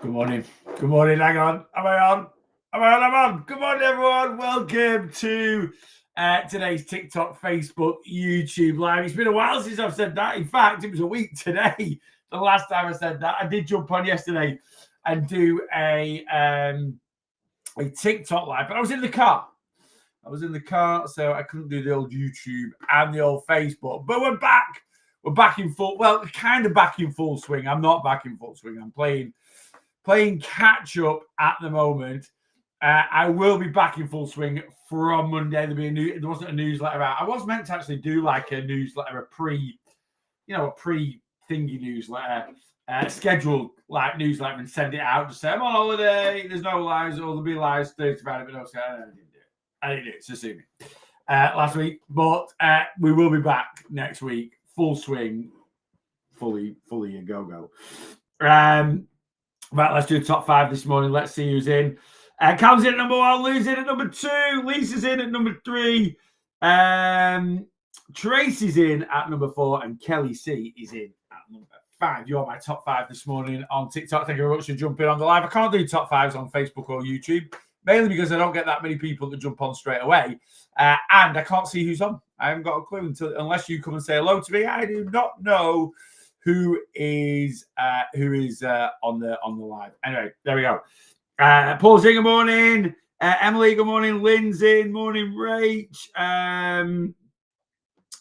Good morning. Good morning. Hang on. Am I on? I'm on. Good morning, everyone. Welcome to today's TikTok, Facebook, YouTube live. It's been a while since I've said that. In fact, it was a week today. The last time I said that, I did jump on yesterday and do a TikTok live, but I was in the car. So I couldn't do the old YouTube and the old Facebook. But we're back. We're back in full. Well, kind of back in full swing. I'm not back in full swing. I'm playing catch up at the moment. I will be back in full swing from Monday. There wasn't a newsletter out. I was meant to actually do like a newsletter, a pre thingy newsletter, scheduled like newsletter and send it out to say I'm on holiday. There's no lives, or there'll be lives Thursday, Friday, but no, I didn't do it. So sue me last week, but we will be back next week, full swing, fully a go. Right, let's do the top 5 this morning. Let's see who's in. Cal's in at number 1, Lou's in at number 2, Lisa's in at number 3, Tracy's in at number 4, and Kelly C is in at number 5. You're my top 5 this morning on TikTok. Thank you very much for jumping on the live. I can't do top 5s on Facebook or YouTube, mainly because I don't get that many people that jump on straight away, and I can't see who's on. I haven't got a clue unless you come and say hello to me. I do not know who is on the live. Anyway, there we go. Paul's in, good morning. Emily, good morning. Lynn's in, morning. Rach.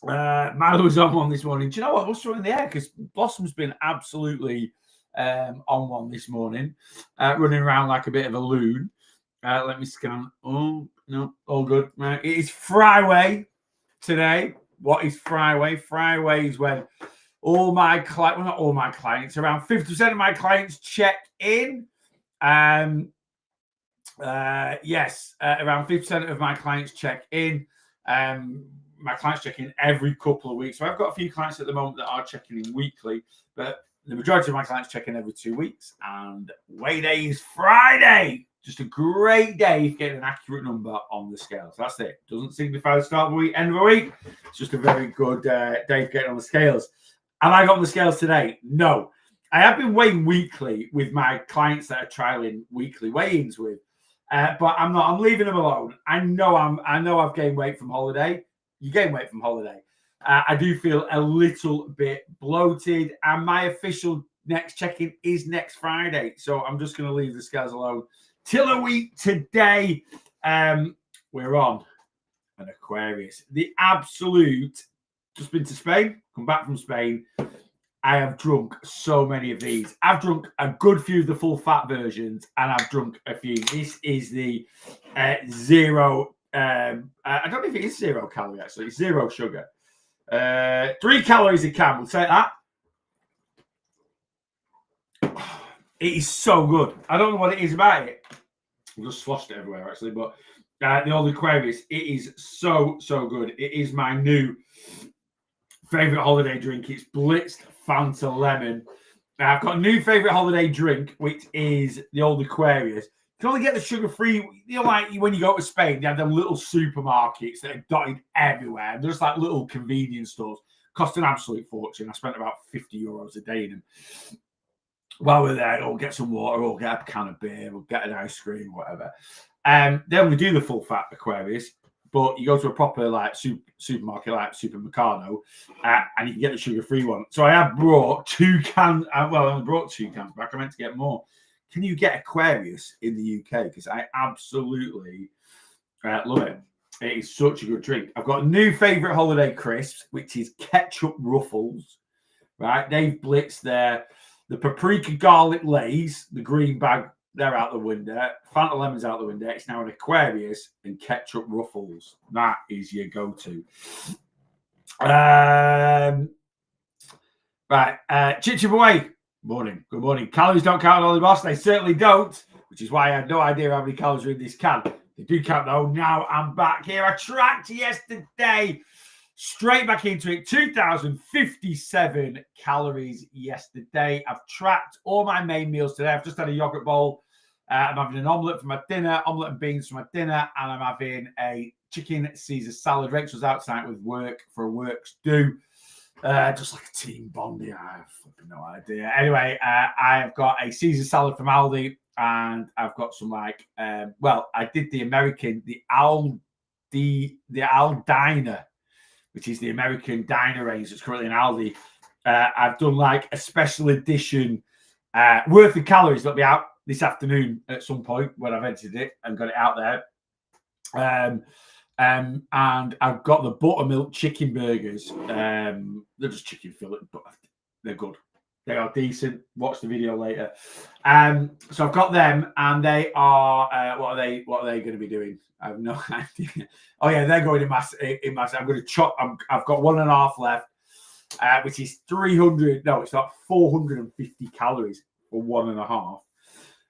Milo was on one this morning. Do you know what? What's in the air? Because Blossom's been absolutely on one this morning, running around like a bit of a loon. Let me scan. Oh, no, all good. It is Fri-Weigh today. What is Fri-Weigh? Fri-Weigh is when all my clients, well, not all my clients, around 50% of my clients check in. Yes, around 50% of my clients check in. My clients check in every couple of weeks. So I've got a few clients at the moment that are checking in weekly, but the majority of my clients check in every 2 weeks. And weigh day is Friday. Just a great day for getting an accurate number on the scales. That's it. Doesn't signify the start of the week, end of the week. It's just a very good day for getting on the scales. Have I got on the scales today? No. I have been weighing weekly with my clients that are trialing weekly weigh-ins with, but I'm not. I'm leaving them alone. I know I've gained weight from holiday. You gain weight from holiday. I do feel a little bit bloated, and my official next check-in is next Friday. So I'm just going to leave the scales alone till a week today. We're on an Aquarius. The absolute. Just been to Spain, come back from Spain. I have drunk so many of these. I've drunk a good few of the full fat versions, and I've drunk a few. This is the zero. I don't know if it is 0 calorie, actually. It's 0 sugar. 3 calories a can. We'll take that. It is so good. I don't know what it is about it. I've just sloshed it everywhere, actually. But the old Aquarius, it is so good. It is my new favorite holiday drink. It's blitzed Fanta lemon. Now, I've got a new favorite holiday drink, which is the old Aquarius. You can only get the sugar-free. Like when you go to Spain, they have them little supermarkets that are dotted everywhere. They're just like little convenience stores. Cost an absolute fortune. I spent about €50 a day in them. While we're there, we'll get some water, we'll get a can of beer, we'll get an ice cream, whatever. Then we do the full-fat Aquarius. But you go to a proper like supermarket like Supermercado, and you can get the sugar-free one. So I have brought 2 cans. I brought 2 cans back. I meant to get more. Can you get Aquarius in the UK? Because I absolutely love it. It is such a good drink. I've got a new favourite holiday crisps, which is ketchup ruffles. Right, they've blitzed the paprika garlic lays, the green bag. They're out the window. Fanta lemon's out the window. It's now an Aquarius and ketchup ruffles. That is your go-to. Right. Chip away. Morning. Good morning. Calories don't count on the boss. They certainly don't, which is why I had no idea how many calories are in this can. They do count though. Now I'm back here. I tracked yesterday. Straight back into it. 2,057 calories yesterday. I've tracked all my main meals today. I've just had a yogurt bowl. I'm having an omelette for my dinner, omelette and beans for my dinner, and I'm having a chicken Caesar salad. Rachel's outside with work for a work's do. Just like a team bond. Yeah, I have no idea. Anyway, I've got a Caesar salad from Aldi, and I've got some like, well, I did the American, the Al Diner, which is the American diner range that's currently in Aldi. I've done like a special edition worth of calories that'll be out this afternoon at some point when I've edited it and got it out there. And I've got the buttermilk chicken burgers. They're just chicken fillet, but they're good. They are decent. Watch the video later. So I've got them, and they are what are they going to be doing? I have no idea. Oh yeah, they're going in my. I'm going to chop. I've got 1.5 left, which is 300. No, it's not 450 calories for 1.5.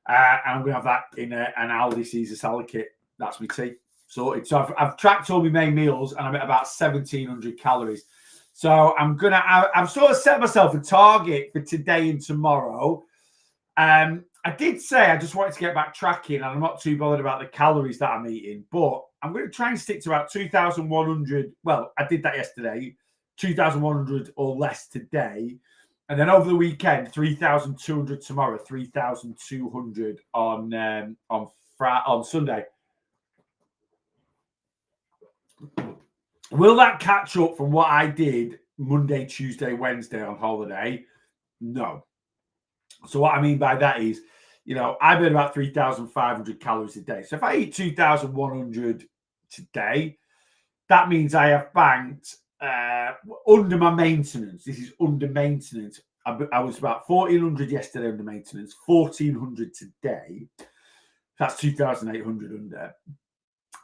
And I'm going to have that in an Aldi Caesar salad kit. That's my tea. Sorted. So I've tracked all my main meals, and I'm at about 1,700 calories. So I've sort of set myself a target for today and tomorrow. I did say I just wanted to get back tracking, and I'm not too bothered about the calories that I'm eating, but I'm going to try and stick to about 2,100. Well, I did that yesterday, 2,100 or less today. And then over the weekend, 3,200 tomorrow, 3,200 on Sunday. Will that catch up from what I did Monday, Tuesday, Wednesday on holiday? No. So what I mean by that is, I burn about 3,500 calories a day. So if I eat 2,100 today, that means I have banked under my maintenance. This is under maintenance. I was about 1,400 yesterday under maintenance, 1,400 today. That's 2,800 under.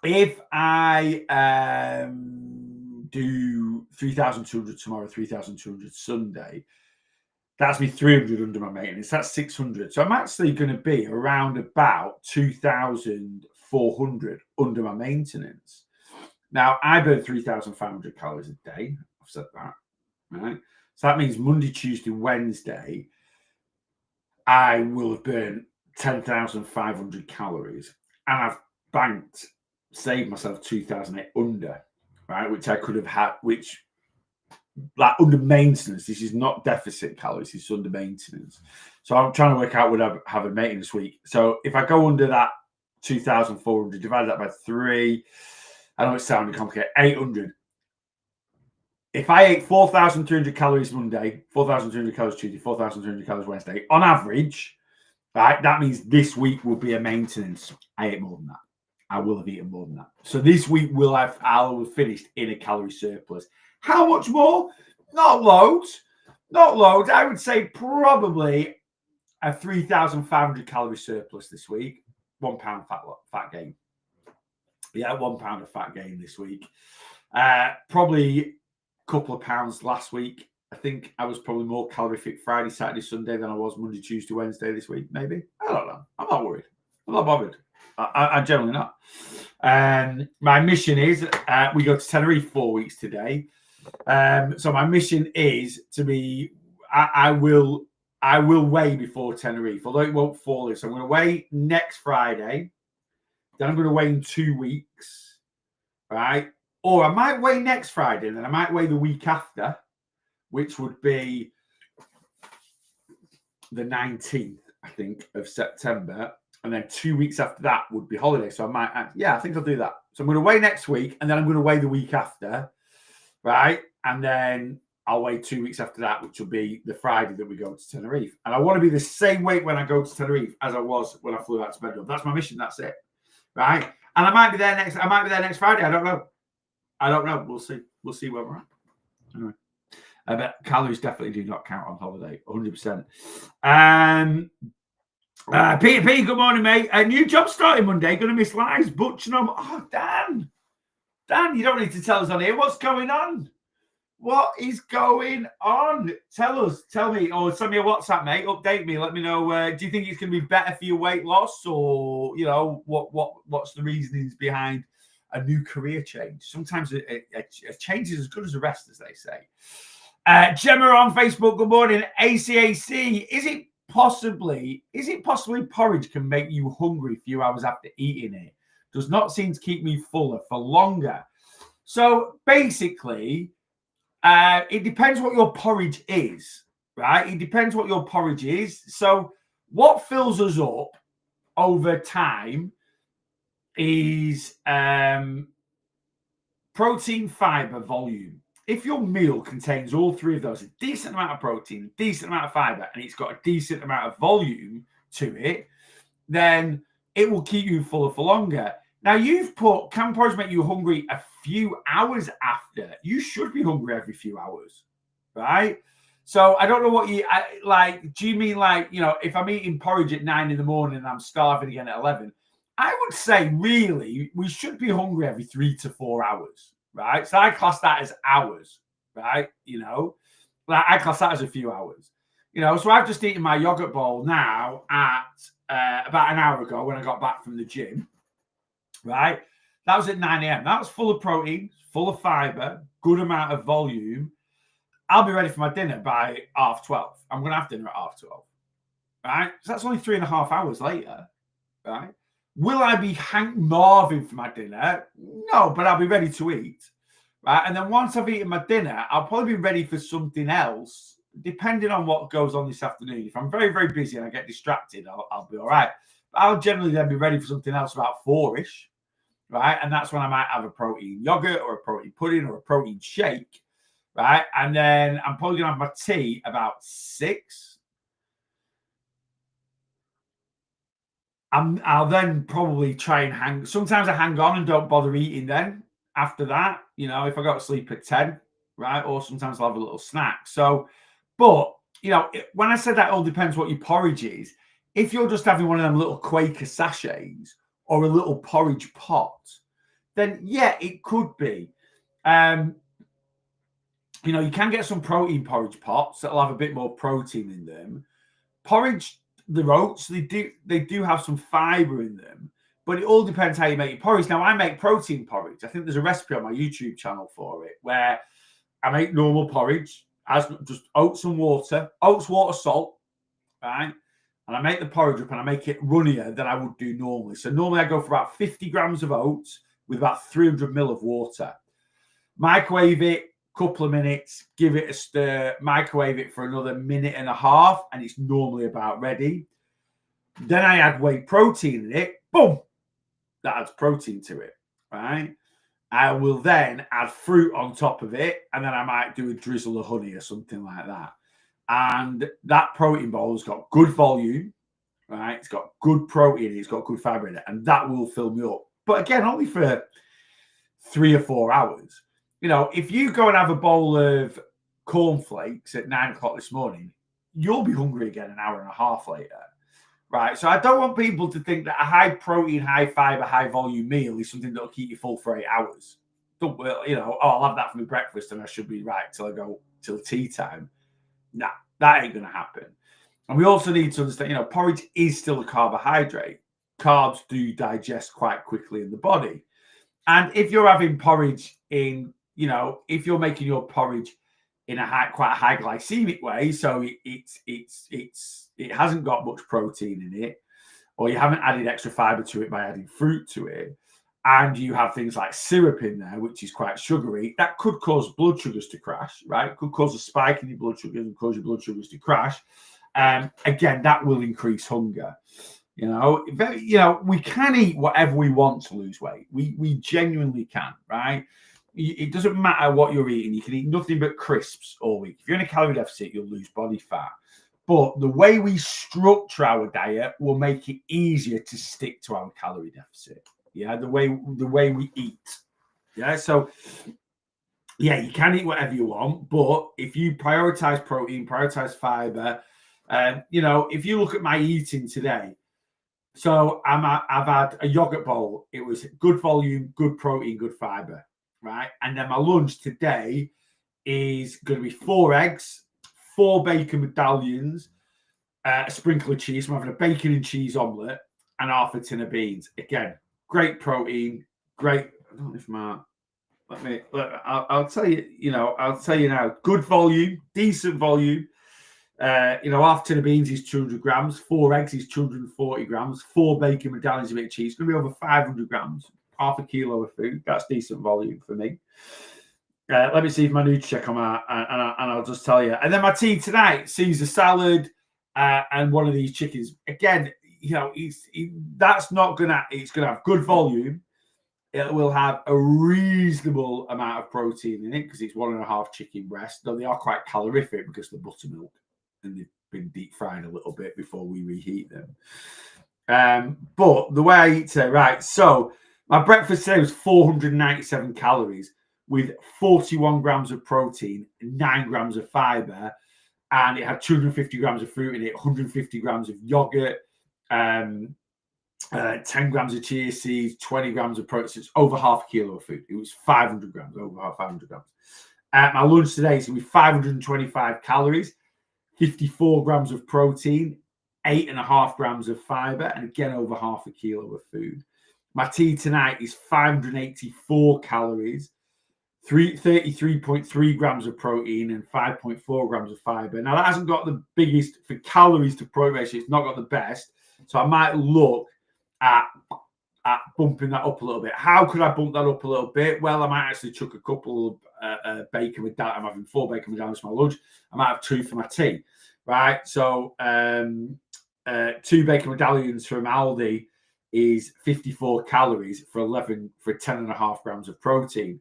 If I do 3,200 tomorrow, 3,200 Sunday, that's me 300 under my maintenance. That's 600. So I'm actually going to be around about 2,400 under my maintenance. Now, I burn 3,500 calories a day. I've said that, right? So that means Monday, Tuesday, Wednesday, I will have burned 10,500 calories. And I've saved myself 2,800 under, right? Which I could have had, like under maintenance. This is not deficit calories, it's under maintenance. So I'm trying to work out what I have a maintenance week. So if I go under that 2,400, divide that by 3, I know it's sounding complicated, 800. If I ate 4,300 calories Monday, 4,300 calories Tuesday, 4,300 calories Wednesday, on average, right, that means this week will be a maintenance. I ate more than that. I will have eaten more than that. So this week I'll have finished in a calorie surplus. How much more? Not loads. Not loads. I would say probably a 3,500 calorie surplus this week. 1 pound fat gain. Yeah, 1 pound of fat gain this week. Probably a couple of pounds last week. I think I was probably more calorific Friday, Saturday, Sunday than I was Monday, Tuesday, Wednesday this week. Maybe. I don't know. I'm not worried. I'm not bothered. I'm generally not. My mission is we go to Tenerife 4 weeks today. So my mission is to be. I will weigh before Tenerife, although it won't fall in. So I'm going to weigh next Friday. Then I'm going to weigh in 2 weeks, right? Or I might weigh next Friday, and then I might weigh the week after, which would be the 19th, I think, of September. And then 2 weeks after that would be holiday. So I might, I think I'll do that. So I'm going to weigh next week, and then I'm going to weigh the week after, right? And then I'll weigh 2 weeks after that, which will be the Friday that we go to Tenerife. And I want to be the same weight when I go to Tenerife as I was when I flew out to Bedford. That's my mission. That's it, right? And I might be there next Friday. I don't know. We'll see. We'll see where we're at. Anyway, I bet calories definitely do not count on holiday. 100%. Peter P, good morning, mate. A new job starting Monday. Going to miss lives. Butching them. Oh, Dan, you don't need to tell us on here. What's going on? What is going on? Tell me, or send me a WhatsApp, mate. Update me. Let me know. Do you think it's going to be better for your weight loss, or what's the reasonings behind a new career change? Sometimes a change is as good as a rest, as they say. Gemma on Facebook. Good morning. ACAC. Is it possibly porridge can make you hungry a few hours after eating it? Does not seem to keep me fuller for longer. So basically, It depends what your porridge is, right? It depends what your porridge is. So what fills us up over time is protein, fiber, volume. If your meal contains all three of those, a decent amount of protein, a decent amount of fiber, and it's got a decent amount of volume to it, then it will keep you fuller for longer. Now, you've put, can porridge make you hungry a few hours after? You should be hungry every few hours, right? So I don't know what you like. Do you mean like, if I'm eating porridge at 9 in the morning and I'm starving again at 11? I would say really we should be hungry every 3 to 4 hours, right? So I class that as hours, right? Like I class that as a few hours. So I've just eaten my yogurt bowl now at about an hour ago when I got back from the gym, right? That was at 9 a.m. That was full of protein, full of fiber, good amount of volume. I'll be ready for my dinner by 12:30. I'm going to have dinner at 12:30, right? So that's only 3.5 hours later, right? Will I be Hank Marvin for my dinner? No, but I'll be ready to eat, right? And then once I've eaten my dinner, I'll probably be ready for something else, depending on what goes on this afternoon. If I'm very, very busy and I get distracted, I'll be all right. But I'll generally then be ready for something else about 4-ish, right? And that's when I might have a protein yogurt or a protein pudding or a protein shake, right? And then I'm probably going to have my tea about 6. I'll then probably try and hang. Sometimes I hang on and don't bother eating then after that, if I go to sleep at 10, right? Or sometimes I'll have a little snack. So, but, when I said that all depends what your porridge is, if you're just having one of them little Quaker sachets or a little porridge pot, then yeah, it could be. You can get some protein porridge pots that'll have a bit more protein in them. Porridge, the oats, they do have some fiber in them, but it all depends how you make your porridge. Now, I make protein porridge. I think there's a recipe on my YouTube channel for it where I make normal porridge as just oats and water, water, salt, right? And I make the porridge up and I make it runnier than I would do normally. So normally I go for about 50 grams of oats with about 300 ml of water. Microwave it, couple of minutes, give it a stir, microwave it for another minute and a half, and it's normally about ready. Then I add whey protein in it. Boom! That adds protein to it, right? I will then add fruit on top of it, and then I might do a drizzle of honey or something like that. And that protein bowl has got good volume, right? It's got good protein, it's got good fiber in it, and that will fill me up. But again, only for 3 or 4 hours. If you go and have a bowl of cornflakes at 9 o'clock this morning, you'll be hungry again an hour and a half later, right? So I don't want people to think that a high protein, high fiber, high volume meal is something that'll keep you full for 8 hours. I'll have that for my breakfast and I should be right till I go till tea time. Nah, that ain't going to happen. And we also need to understand, porridge is still a carbohydrate. Carbs do digest quite quickly in the body. And if you're having porridge in, if you're making your porridge in a quite a high glycemic way, so it hasn't got much protein in it, or you haven't added extra fiber to it by adding fruit to it, and you have things like syrup in there, which is quite sugary, that could cause blood sugars to crash, right? It could cause a spike in your blood sugars and cause your blood sugars to crash. Again, that will increase hunger. We can eat whatever we want to lose weight. We genuinely can, right? It doesn't matter what you're eating. You can eat nothing but crisps all week. If you're in a calorie deficit, you'll lose body fat. But the way we structure our diet will make it easier to stick to our calorie deficit. Yeah, the way we eat. Yeah, so yeah, you can eat whatever you want, but if you prioritize protein, prioritize fiber, if you look at my eating today. So I've had a yogurt bowl. It was good volume, good protein, good fiber, right? And then my lunch today is going to be 4 eggs, 4 bacon medallions, a sprinkle of cheese. I'm having a bacon and cheese omelette and half a tin of beans. Again, great protein, great. I don't know if my. I'll tell you. I'll tell you now. Good volume, decent volume. Half tin of beans is 200 grams, 4 eggs is 240 grams, 4 bacon medallions, a bit of cheese. It's going to be over 500 grams, half a kilo of food. That's decent volume for me. Let me see if my Nutri come out, and I'll just tell you. And then my tea tonight: Caesar salad and one of these chickens. Again, that's not gonna. It's gonna have good volume. It will have a reasonable amount of protein in it because it's 1.5 chicken breasts. Though they are quite calorific because of the buttermilk and they've been deep fried a little bit before we reheat them. But the way I eat today, right? So my breakfast today was 497 calories with 41 grams of protein, 9 grams of fiber, and it had 250 grams of fruit in it, 150 grams of yogurt, 10 grams of chia seeds, 20 grams of protein. So it's over half a kilo of food. It was 500 grams, over 500 grams. My lunch today is going to be 525 calories, 54 grams of protein, 8.5 grams of fiber, and again over half a kilo of food. My tea tonight is 584 calories, 33.3 grams of protein, and 5.4 grams of fiber. Now, that hasn't got the biggest, for calories to protein ratio, it's not got the best. So I might look at bumping that up a little bit. How could I bump that up a little bit? Well, I might actually chuck a couple of bacon medallions. I'm having 4 bacon medallions for my lunch. I might have 2 for my tea, right? So 2 bacon medallions from Aldi is 54 calories for 10.5 grams of protein.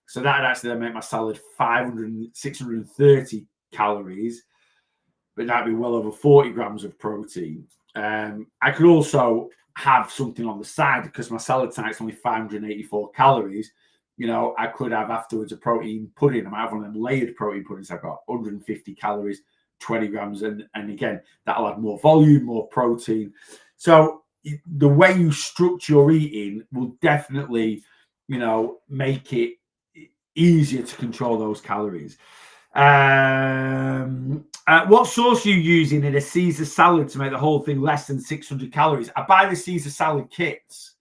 So that would actually then make my salad 630 calories, but that'd be well over 40 grams of protein. I could also have something on the side because my salad tonight's only 584 calories. I could have afterwards a protein pudding. I might have one of them layered protein puddings. I've got 150 calories, 20 grams, and again, that'll add more volume, more protein. So the way you structure your eating will definitely, make it easier to control those calories. What sauce are you using in a Caesar salad to make the whole thing less than 600 calories? I buy the Caesar salad kits,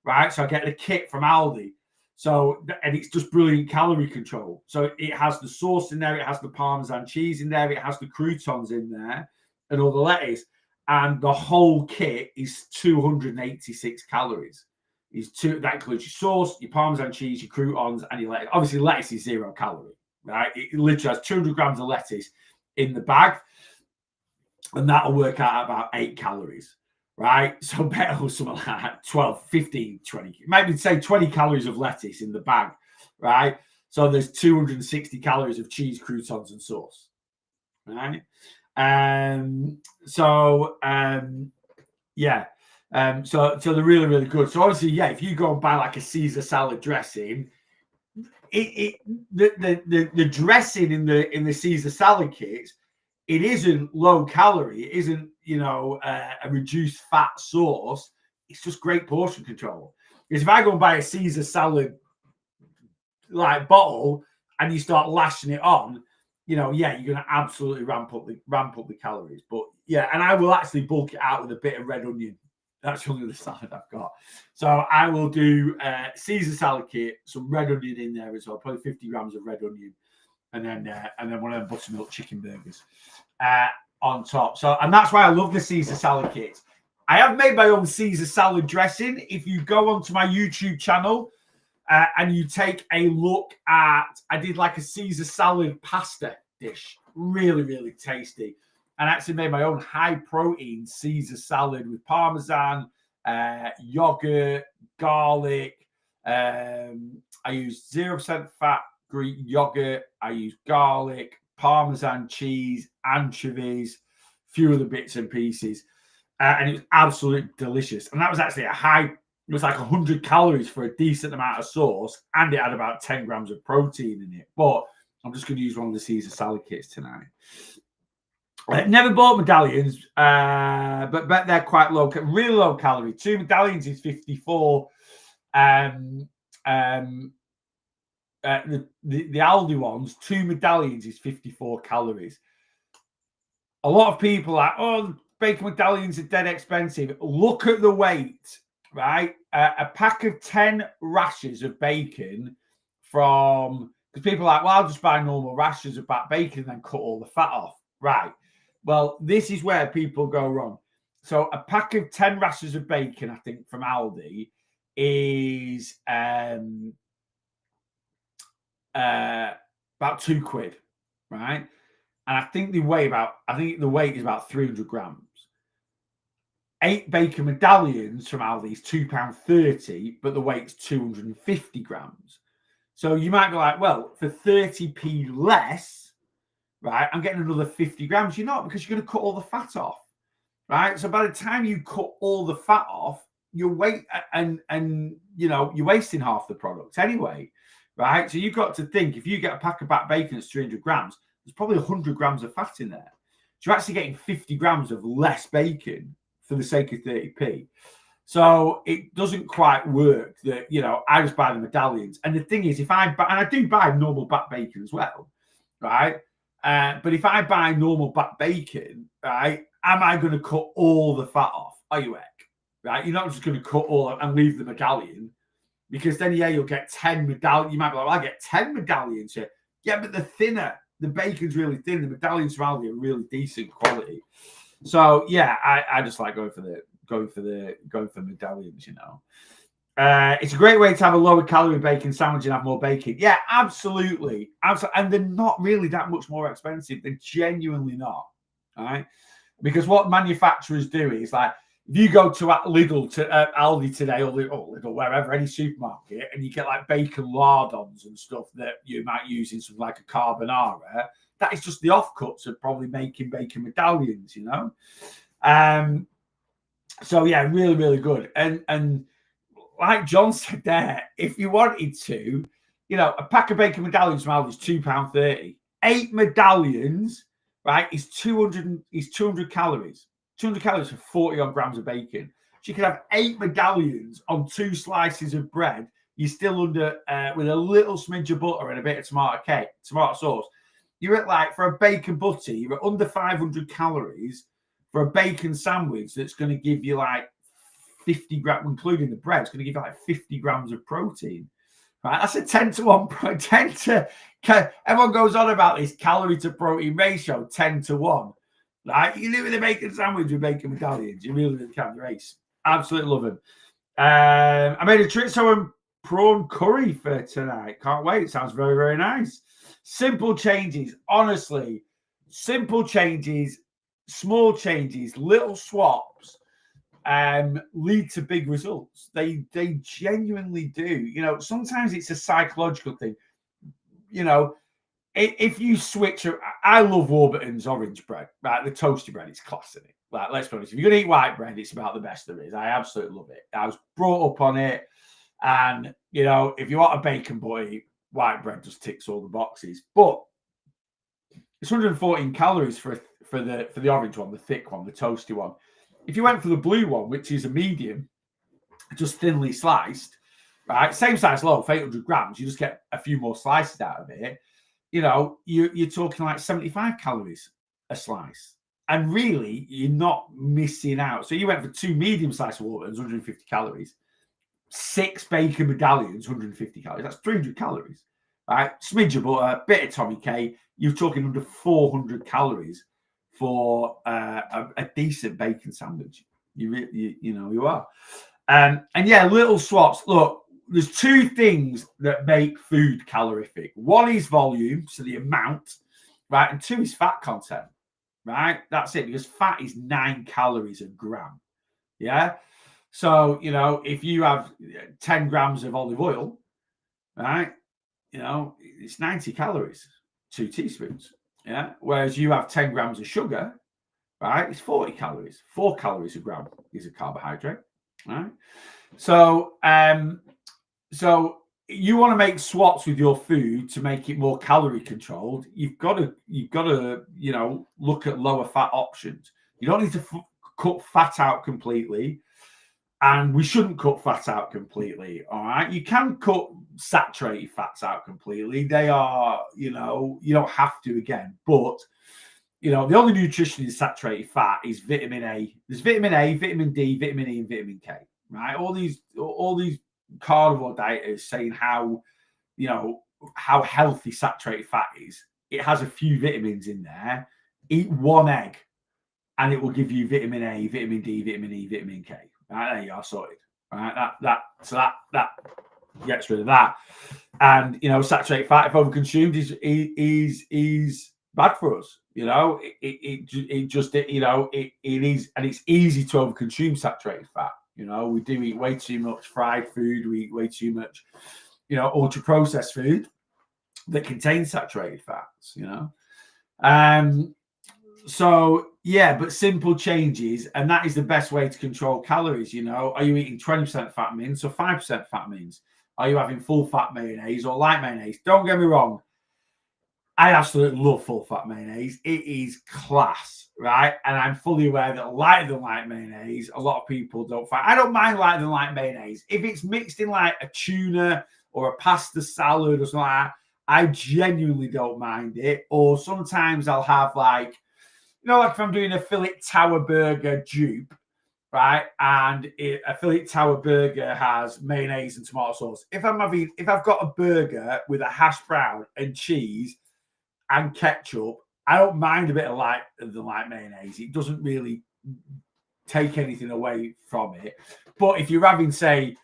right? So I get the kit from Aldi. So, and it's just brilliant calorie control. So it has the sauce in there, it has the Parmesan cheese in there, it has the croutons in there, and all the lettuce. And the whole kit is 286 calories. That includes your sauce, your Parmesan cheese, your croutons, and your lettuce. Obviously, lettuce is 0 calorie, right? It literally has 200 grams of lettuce in the bag, and that'll work out about 8 calories, right? So better something like that, 12, 15, 20, maybe say 20 calories of lettuce in the bag, right? So there's 260 calories of cheese, croutons, and sauce, right? Yeah. So they're really, really good. So obviously, yeah, if you go and buy like a Caesar salad dressing, the dressing in the Caesar salad kits, it isn't low calorie, it isn't a reduced fat sauce. It's just great portion control. Because if I go and buy a Caesar salad like bottle and you start lashing it on, you're going to absolutely ramp up the calories. But yeah, and I will actually bulk it out with a bit of red onion. That's only the salad I've got. So I will do Caesar salad kit, some red onion in there as well, probably 50 grams of red onion, and then one of them buttermilk chicken burgers on top. So, and that's why I love the Caesar salad kits. I have made my own Caesar salad dressing. If you go onto my YouTube channel and you take a look at, I did like a Caesar salad pasta dish, really, really tasty. And I actually made my own high protein Caesar salad with Parmesan, yogurt, garlic. I used 0% fat Greek yogurt. I used garlic, Parmesan cheese, anchovies, a few other bits and pieces. And it was absolutely delicious. And that was actually it was like 100 calories for a decent amount of sauce. And it had about 10 grams of protein in it. But I'm just going to use one of the Caesar salad kits tonight. Never bought medallions, but bet they're quite low, really low calorie. 2 medallions is 54. The Aldi ones, 2 medallions is 54 calories. A lot of people are like, oh, bacon medallions are dead expensive. Look at the weight, right? A pack of 10 rashers of bacon because people are like, well, I'll just buy normal rashers of bacon and then cut all the fat off. Right. Well, this is where people go wrong. So a pack of 10 rashers of bacon, I think, from Aldi is about £2, right? And I think the weight is about 300 grams. 8 bacon medallions from Aldi is £2.30, but the weight's 250 grams. So you might be like, well, for 30p less, right, I'm getting another 50 grams. You're not, because you're going to cut all the fat off, right? So by the time you cut all the fat off, your weight and you're wasting half the product anyway, right? So you've got to think, if you get a pack of back bacon that's 300 grams, there's probably 100 grams of fat in there. So you're actually getting 50 grams of less bacon for the sake of 30p. So it doesn't quite work that, I just buy the medallions. And the thing is, if I buy, and I do buy normal back bacon as well, right? But if I buy normal back bacon, right, am I going to cut all the fat off? Are you heck? Right? You're not just going to cut all and leave the medallion, because then, you'll get 10 medallions. You might be like, well, I get 10 medallions here. Yeah, but they're thinner. The bacon's really thin. The medallions from Aldi are really decent quality. So yeah, I just like going for medallions, It's a great way to have a lower calorie bacon sandwich and have more bacon. Yeah, absolutely. And they're not really that much more expensive. They're genuinely not. All right. Because what manufacturers do is, like, if you go to Lidl, to Aldi today, or Lidl, wherever, any supermarket, and you get like bacon lardons and stuff that you might use in something like a carbonara, that is just the offcuts of probably making bacon medallions, So yeah, really, really good. And like John said there, if you wanted to, a pack of bacon medallions from Aldi is £2.30. 8 medallions, right, is 200 calories. 200 calories for 40 odd grams of bacon. So you could have 8 medallions on 2 slices of bread. You're still under, with a little smidge of butter and a bit of tomato sauce. You're at, like, for a bacon butty, you're at under 500 calories for a bacon sandwich that's going to give you like 50 grams, including the bread. It's going to give you like 50 grams of protein. Right? That's a 10 to 1. Everyone goes on about this calorie to protein ratio, 10 to 1. Right? You can do with a bacon sandwich with bacon medallions. You really can't race. Absolutely love them. I made a chorizo and prawn curry for tonight. Can't wait. It sounds very, very nice. Simple changes. Honestly, simple changes, small changes, little swaps lead to big results. They genuinely do. Sometimes it's a psychological thing. If you switch, I love Warburton's orange bread, right? The toasty bread, it's class, isn't it? Like, let's be honest, if you're going to eat white bread, it's about the best there is. I absolutely love it. I was brought up on it. And, if you want a bacon butty, white bread just ticks all the boxes. But it's 114 calories for the orange one, the thick one, the toasty one. If you went for the blue one, which is a medium, just thinly sliced, right? Same size loaf, 800 grams. You just get a few more slices out of it. You're talking like 75 calories a slice. And really, you're not missing out. So you went for 2 medium slice Warburtons, 150 calories. 6 bacon medallions, 150 calories. That's 300 calories, right? Smidge of butter, bit of Tommy K. You're talking under 400 calories for a decent bacon sandwich. You are. And yeah, little swaps. Look, there's 2 things that make food calorific. 1 is volume, so the amount, right? And 2 is fat content, right? That's it, because fat is 9 calories a gram. Yeah. So, if you have 10 grams of olive oil, right, it's 90 calories, 2 teaspoons. Yeah. Whereas you have 10 grams of sugar, right, it's 40 calories. 4 calories a gram is a carbohydrate. Right. So, so you want to make swaps with your food to make it more calorie controlled. You've got to, look at lower fat options. You don't need to cut fat out completely. And we shouldn't cut fat out completely, all right? You can cut saturated fats out completely. They are, you don't have to again. But, the only nutrition in saturated fat is vitamin A. There's vitamin A, vitamin D, vitamin E, and vitamin K, right? All these carnivore dieters saying how healthy saturated fat is. It has a few vitamins in there. Eat 1 egg, and it will give you vitamin A, vitamin D, vitamin E, vitamin K. Right, there you are, sorted. Right, that gets rid of that. And saturated fat, if overconsumed, is bad for us. It just it is, and it's easy to overconsume saturated fat. We do eat way too much fried food. We eat way too much, ultra processed food that contains saturated fats. So yeah, but simple changes, and that is the best way to control calories. Are you eating 20% fat mince or 5% fat mince? Are you having full fat mayonnaise or light mayonnaise? Don't get me wrong, I absolutely love full fat mayonnaise. It is class, right? And I'm fully aware that lighter than light mayonnaise, a lot of people don't find. I don't mind lighter than light mayonnaise if it's mixed in like a tuna or a pasta salad or something like that. I genuinely don't mind it. Or sometimes I'll have like if I'm doing a fillet tower burger dupe, right? And a fillet tower burger has mayonnaise and tomato sauce. If I've got a burger with a hash brown and cheese and ketchup, I don't mind a bit of light mayonnaise. It doesn't really take anything away from it. But if you're having, say,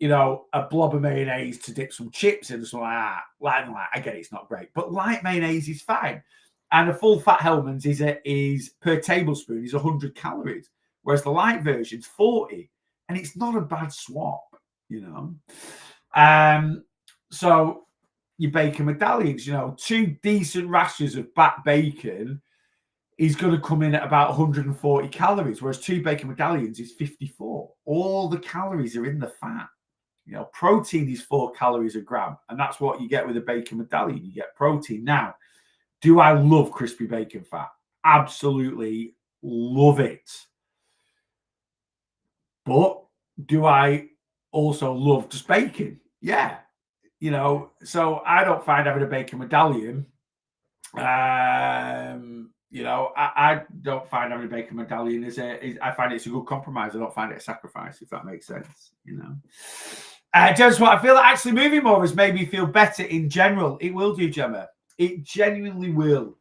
a blob of mayonnaise to dip some chips in or something like that, I get it's not great. But light mayonnaise is fine. And a full fat Hellmann's is per tablespoon is 100 calories, whereas the light version's 40, and it's not a bad swap, So your bacon medallions, 2 decent rashers of back bacon is going to come in at about 140 calories, whereas 2 bacon medallions is 54. All the calories are in the fat. Protein is 4 calories a gram, and that's what you get with a bacon medallion. You get protein. Now, do I love crispy bacon fat? Absolutely love it. But do I also love just bacon? Yeah. So I don't find having a bacon medallion. I don't find having a bacon medallion I find it's a good compromise. I don't find it a sacrifice, if that makes sense. Just what I feel like actually moving more has made me feel better in general. It will do, Gemma. It genuinely will.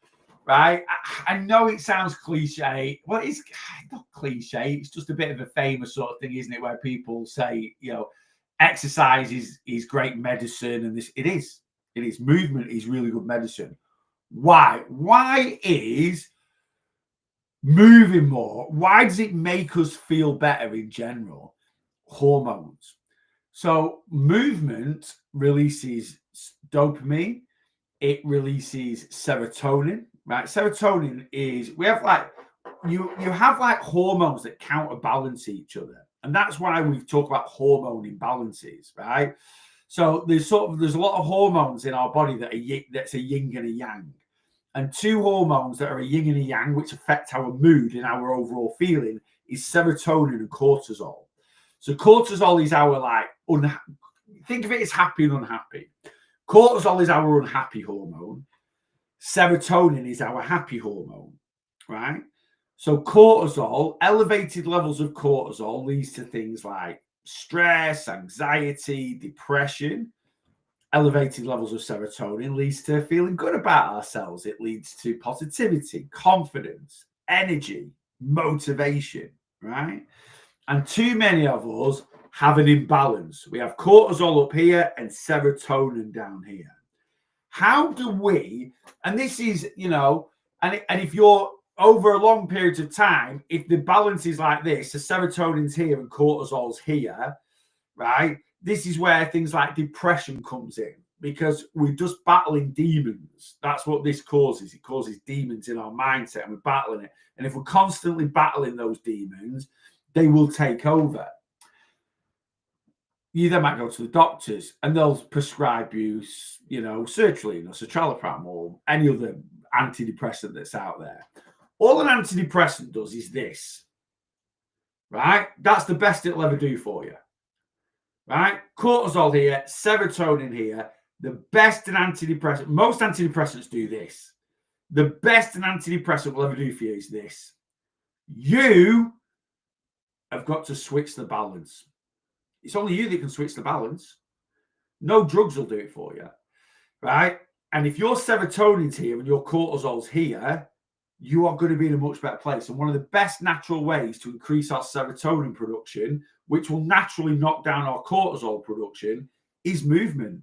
Right? I know it sounds cliche. Well, it's not cliche. It's just a bit of a famous sort of thing, isn't it? Where people say, exercise is great medicine, and this it is. Movement is really good medicine. Why? Why is moving more? Why does it make us feel better in general? Hormones. So movement releases dopamine. It releases serotonin. Right? Serotonin is you have like hormones that counterbalance each other. And that's why we talk about hormone imbalances, right? So there's a lot of hormones in our body that's a yin and a yang. And 2 hormones that are a yin and a yang, which affect our mood and our overall feeling, is serotonin and cortisol. So cortisol is our think of it as happy and unhappy. Cortisol is our unhappy hormone. Serotonin is our happy hormone, right? So cortisol, elevated levels of cortisol leads to things like stress, anxiety, depression. Elevated levels of serotonin leads to feeling good about ourselves. It leads to positivity, confidence, energy, motivation, right? And too many of us have an imbalance. We have cortisol up here and serotonin down here. How do we, and this is, and if you're over a long period of time, if the balance is like this, the serotonin's here and cortisol's here, right? This is where things like depression comes in, because we're just battling demons. That's what this causes. It causes demons in our mindset, and we're battling it. And if we're constantly battling those demons, they will take over. You then might go to the doctors and they'll prescribe you, sertraline or citalopram or any other antidepressant that's out there. All an antidepressant does is this, right? That's the best it'll ever do for you, right? Cortisol here, serotonin here. The best an antidepressant, most antidepressants do this. The best an antidepressant will ever do for you is this. You have got to switch the balance. It's only you that can switch the balance. No drugs will do it for you, right? And if your serotonin's here and your cortisol's here, you are going to be in a much better place. And one of the best natural ways to increase our serotonin production, which will naturally knock down our cortisol production, is movement,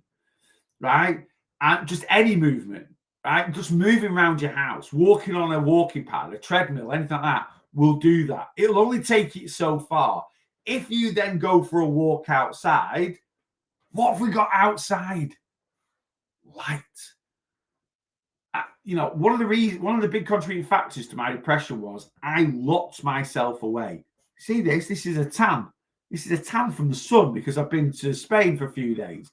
right? And just any movement, right? Just moving around your house, walking on a walking pad, a treadmill, anything like that will do that. It'll only take it so far. If you then go for a walk outside, what have we got outside? Light. One of the big contributing factors to my depression was I locked myself away. See this? This is a tan. This is a tan from the sun because I've been to Spain for a few days.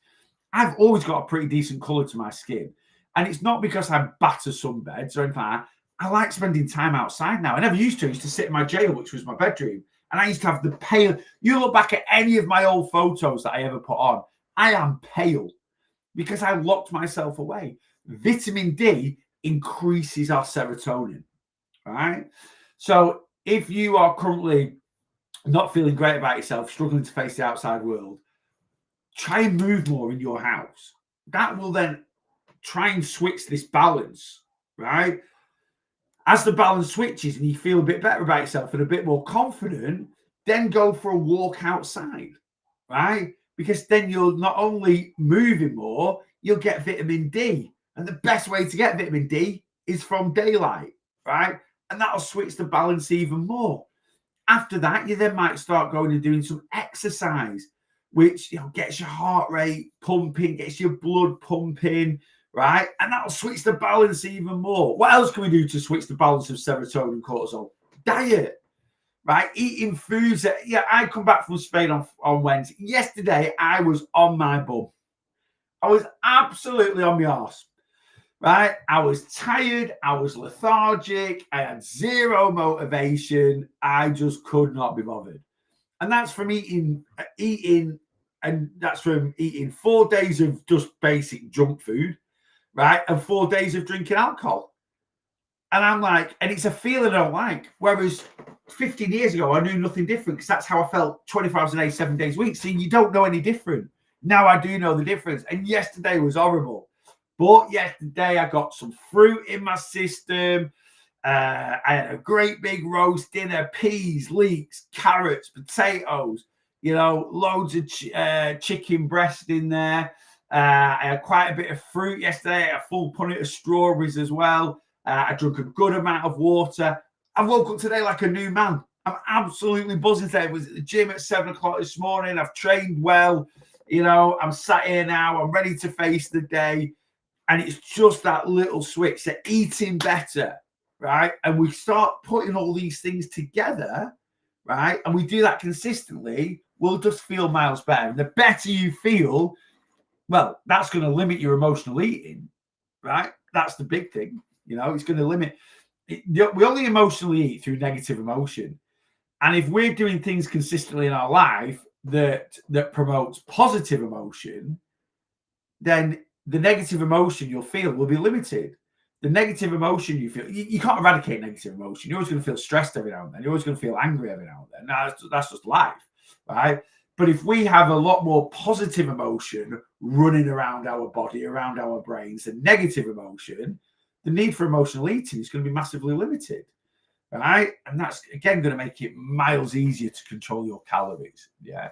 I've always got a pretty decent colour to my skin. And it's not because I batter sunbeds or anything like that. I like spending time outside now. I never used to. I used to sit in my jail, which was my bedroom. And I used to have the pale. You look back at any of my old photos that I ever put on, I am pale because I locked myself away. Vitamin D increases our serotonin, right? So if you are currently not feeling great about yourself, struggling to face the outside world, try and move more in your house. That will then try and switch this balance, right? As the balance switches and you feel a bit better about yourself and a bit more confident, then go for a walk outside, right? Because then you're not only moving more, you'll get vitamin D. And the best way to get vitamin D is from daylight, right? And that'll switch the balance even more. After that, you then might start going and doing some exercise, which gets your heart rate pumping, gets your blood pumping, right? And that'll switch the balance even more. What else can we do to switch the balance of serotonin and cortisol? Diet, right? Eating foods that, I come back from Spain on Wednesday. Yesterday, I was on my bum. I was absolutely on my arse, right? I was tired. I was lethargic. I had zero motivation. I just could not be bothered. And that's from eating, and that's from eating 4 days of just basic junk food, right? And 4 days of drinking alcohol. And I'm like, and it's a feeling I don't like. Whereas 15 years ago, I knew nothing different because that's how I felt 24 hours a day, 7 days a week. So you don't know any different. Now I do know the difference. And yesterday was horrible. But yesterday I got some fruit in my system. I had a great big roast dinner, peas, leeks, carrots, potatoes, loads of chicken breast in there. I had quite a bit of fruit yesterday, a full punnet of strawberries as well. I drank a good amount of water. I woke up today like a new man. I'm absolutely buzzing today. I was at the gym at 7 o'clock this morning. I've trained well. I'm sat here now. I'm ready to face the day. And it's just that little switch, so eating better, right? And we start putting all these things together, right? And we do that consistently, we'll just feel miles better. And the better you feel, well, that's going to limit your emotional eating, right? That's the big thing. It's going to limit. We only emotionally eat through negative emotion. And if we're doing things consistently in our life that promotes positive emotion, then the negative emotion you'll feel will be limited. The negative emotion you feel, you can't eradicate negative emotion. You're always going to feel stressed every now and then. You're always going to feel angry every now and then. That's just life, right? But if we have a lot more positive emotion running around our body, around our brains, than negative emotion, the need for emotional eating is going to be massively limited, right? And that's, again, going to make it miles easier to control your calories, yeah?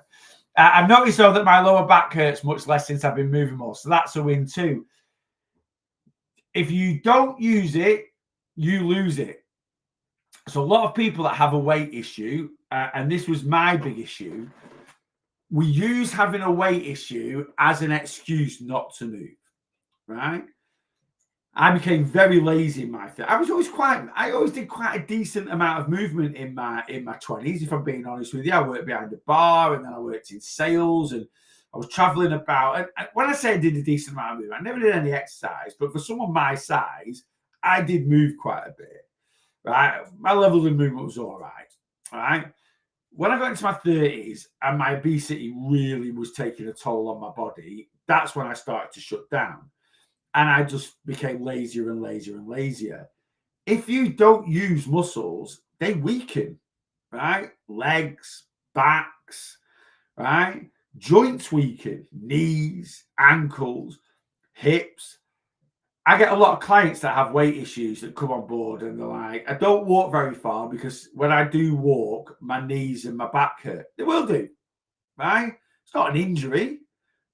I've noticed, though, that my lower back hurts much less since I've been moving more. So that's a win, too. If you don't use it, you lose it. So a lot of people that have a weight issue, and this was my big issue, we use having a weight issue as an excuse not to move, right? I became very lazy in my I always did quite a decent amount of movement in my 20s, if I'm being honest with you. I worked behind the bar, and then I worked in sales, and I was traveling about. And when I say I did a decent amount of movement, I never did any exercise, but for someone my size, I did move quite a bit, right? My level of movement was all right? When I got into my 30s and my obesity really was taking a toll on my body, that's when I started to shut down. And I just became lazier and lazier and lazier. If you don't use muscles, they weaken, right? Legs, backs, right? Joints weaken, knees, ankles, hips. I get a lot of clients that have weight issues that come on board and they're like, I don't walk very far because when I do walk, my knees and my back hurt. They will do, right? It's not an injury.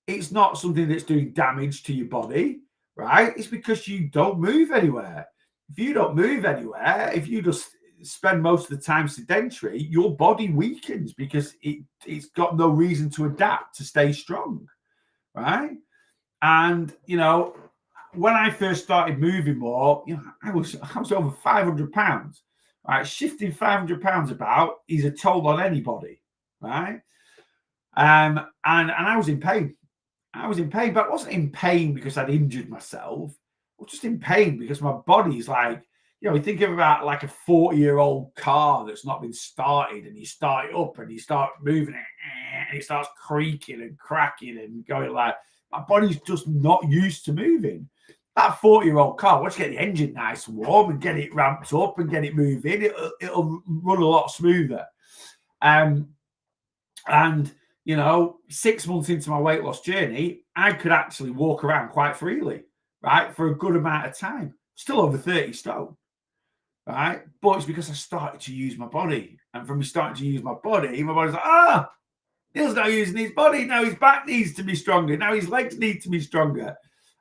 it's not something that's doing damage to your body, right? It's because you don't move anywhere. If you don't move anywhere, if you just spend most of the time sedentary, your body weakens because it's got no reason to adapt to stay strong, right? And when I first started moving more, I was over 500 pounds. Right, shifting 500 pounds about is a toll on anybody, right? And I was in pain. I was in pain, but I wasn't in pain because I'd injured myself. I was just in pain because my body's like, you think about like a 40-year-old car that's not been started, and you start it up and you start moving it, and it starts creaking and cracking and going like, my body's just not used to moving. That 40-year-old car, once you get the engine nice and warm and get it ramped up and get it moving, it'll run a lot smoother. And 6 months into my weight loss journey, I could actually walk around quite freely, right, for a good amount of time. Still over 30 stone, right? But it's because I started to use my body. And from me starting to use my body's like, Neil's not using his body. Now his back needs to be stronger. Now his legs need to be stronger.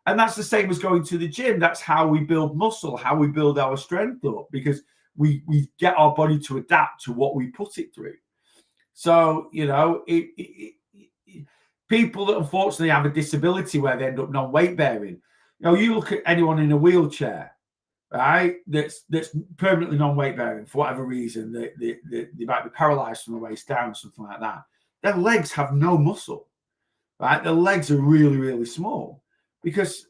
And that's the same as going to the gym. That's how we build muscle, how we build our strength up, because we get our body to adapt to what we put it through. So, people that unfortunately have a disability where they end up non-weight bearing, you look at anyone in a wheelchair, right, that's permanently non-weight bearing for whatever reason, they might be paralyzed from the waist down or something like that. Their legs have no muscle, right? Their legs are really, really small, because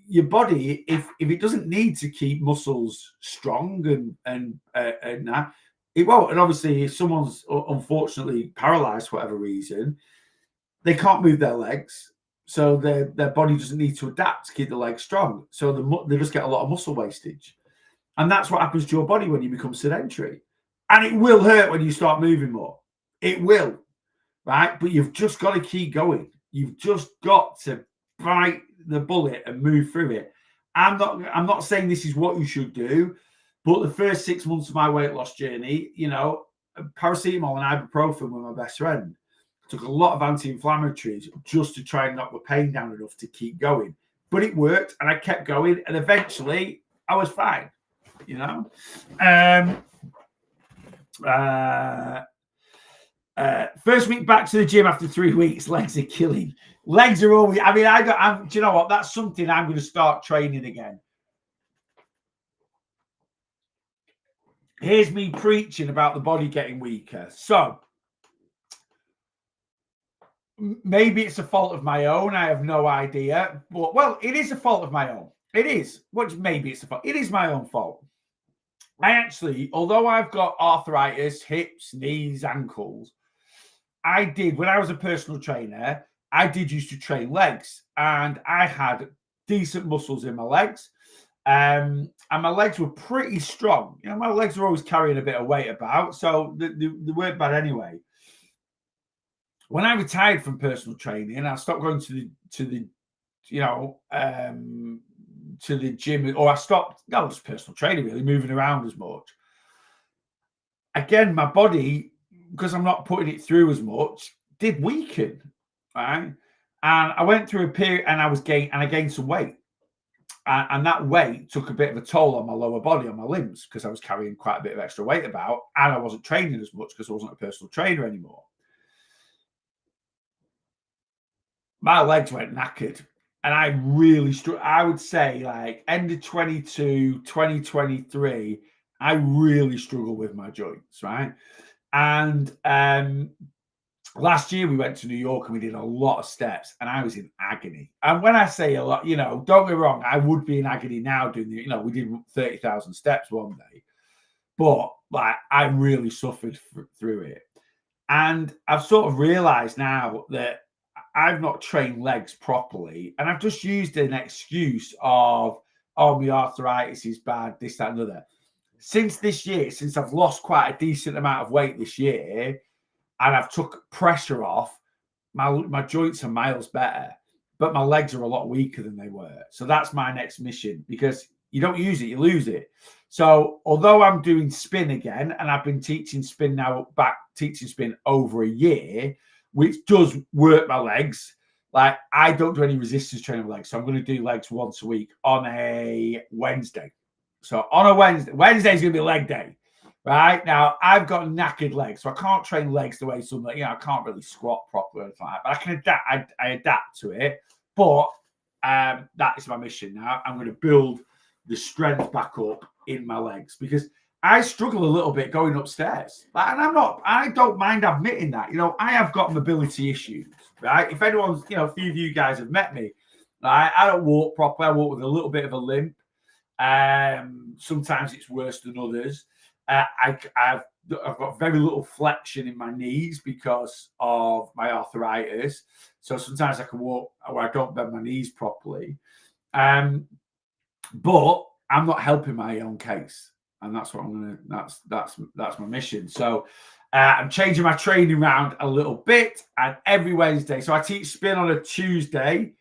your body, if it doesn't need to keep muscles strong and that, it won't. And obviously, if someone's unfortunately paralyzed for whatever reason, they can't move their legs, so their body doesn't need to adapt to keep the legs strong. So they just get a lot of muscle wastage, and that's what happens to your body when you become sedentary. And it will hurt when you start moving more. It will, right? But you've just got to keep going. You've just got to bite the bullet and move through it. I'm not saying this is what you should do, but the first 6 months of my weight loss journey, paracetamol and ibuprofen were my best friend. I took a lot of anti-inflammatories just to try and knock the pain down enough to keep going. But it worked, and I kept going, and eventually I was fine. First week back to the gym after 3 weeks, legs are killing. Legs are always, do you know what? That's something I'm going to start training again. Here's me preaching about the body getting weaker. So maybe it's a fault of my own. I have no idea. But, well, it is a fault of my own. It is. Maybe it's a fault. It is my own fault. I actually, although I've got arthritis, hips, knees, ankles, when I was a personal trainer, I did used to train legs, and I had decent muscles in my legs. And my legs were pretty strong. My legs were always carrying a bit of weight about, so they weren't bad anyway. When I retired from personal training, I stopped going to the gym, or I stopped, just personal training, really, moving around as much. Again, my body, because I'm not putting it through as much, did weaken, right? And I went through a period, and I gained some weight. And that weight took a bit of a toll on my lower body, on my limbs, because I was carrying quite a bit of extra weight about, and I wasn't training as much because I wasn't a personal trainer anymore. My legs went knackered, and I really I would say, like, end of 22, 2023, I really struggled with my joints, right? And last year we went to New York and we did a lot of steps, and I was in agony. And when I say a lot, don't get me wrong, I would be in agony now doing we did 30,000 steps one day, but like I really suffered through it. And I've sort of realized now that I've not trained legs properly, and I've just used an excuse of, my arthritis is bad, this, that, and other. Since this year, since I've lost quite a decent amount of weight this year, and I've took pressure off, my joints are miles better, but my legs are a lot weaker than they were. So that's my next mission, because you don't use it, you lose it. So although I'm doing spin again, and I've been teaching spin over a year, which does work my legs, Like, I don't do any resistance training with legs, so I'm going to do legs once a week on a Wednesday. So on a Wednesday's going to be leg day. Right now, I've got knackered legs, so I can't train legs the way some, I can't really squat properly or anything like that. But I can adapt. I adapt to it. But that is my mission now. I'm going to build the strength back up in my legs because I struggle a little bit going upstairs. And I don't mind admitting that. I have got mobility issues, right? If anyone's, a few of you guys have met me, right? I don't walk properly. I walk with a little bit of a limp. Sometimes it's worse than others. I've got very little flexion in my knees because of my arthritis. So sometimes I can walk where I don't bend my knees properly. But I'm not helping my own case. And that's what that's my mission. So I'm changing my training around a little bit. And every Wednesday, so I teach spin on a Tuesday.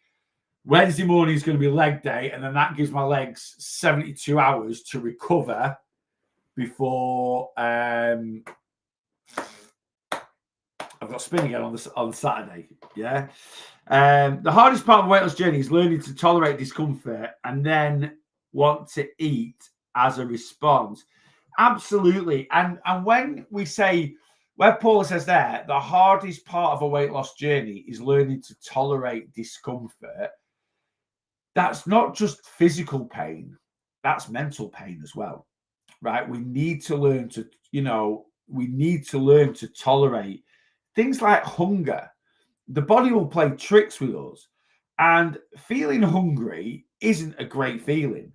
Wednesday morning is going to be leg day. And then that gives my legs 72 hours to recover before I've got spin again on Saturday. Yeah. The hardest part of the weight loss journey is learning to tolerate discomfort and then want to eat as a response. Absolutely. And when we say, where Paula says there, the hardest part of a weight loss journey is learning to tolerate discomfort. That's not just physical pain, that's mental pain as well. Right? We need to learn to tolerate things like hunger. The body will play tricks with us, and feeling hungry isn't a great feeling,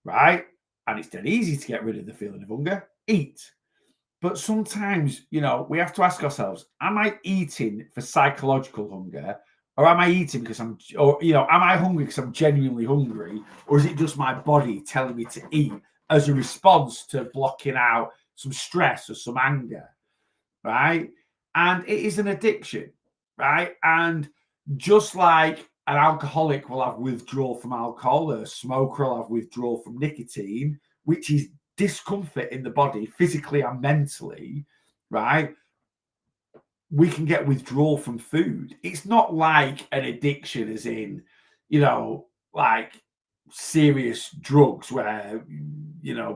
right? And it's dead easy to get rid of the feeling of hunger. Eat. But sometimes, we have to ask ourselves, am I eating for psychological hunger? Or am I eating because am I hungry because I'm genuinely hungry? Or is it just my body telling me to eat as a response to blocking out some stress or some anger, right? And it is an addiction, right? And just like an alcoholic will have withdrawal from alcohol, a smoker will have withdrawal from nicotine, which is discomfort in the body, physically and mentally, right? We can get withdrawal from food. It's not like an addiction as in, like serious drugs where,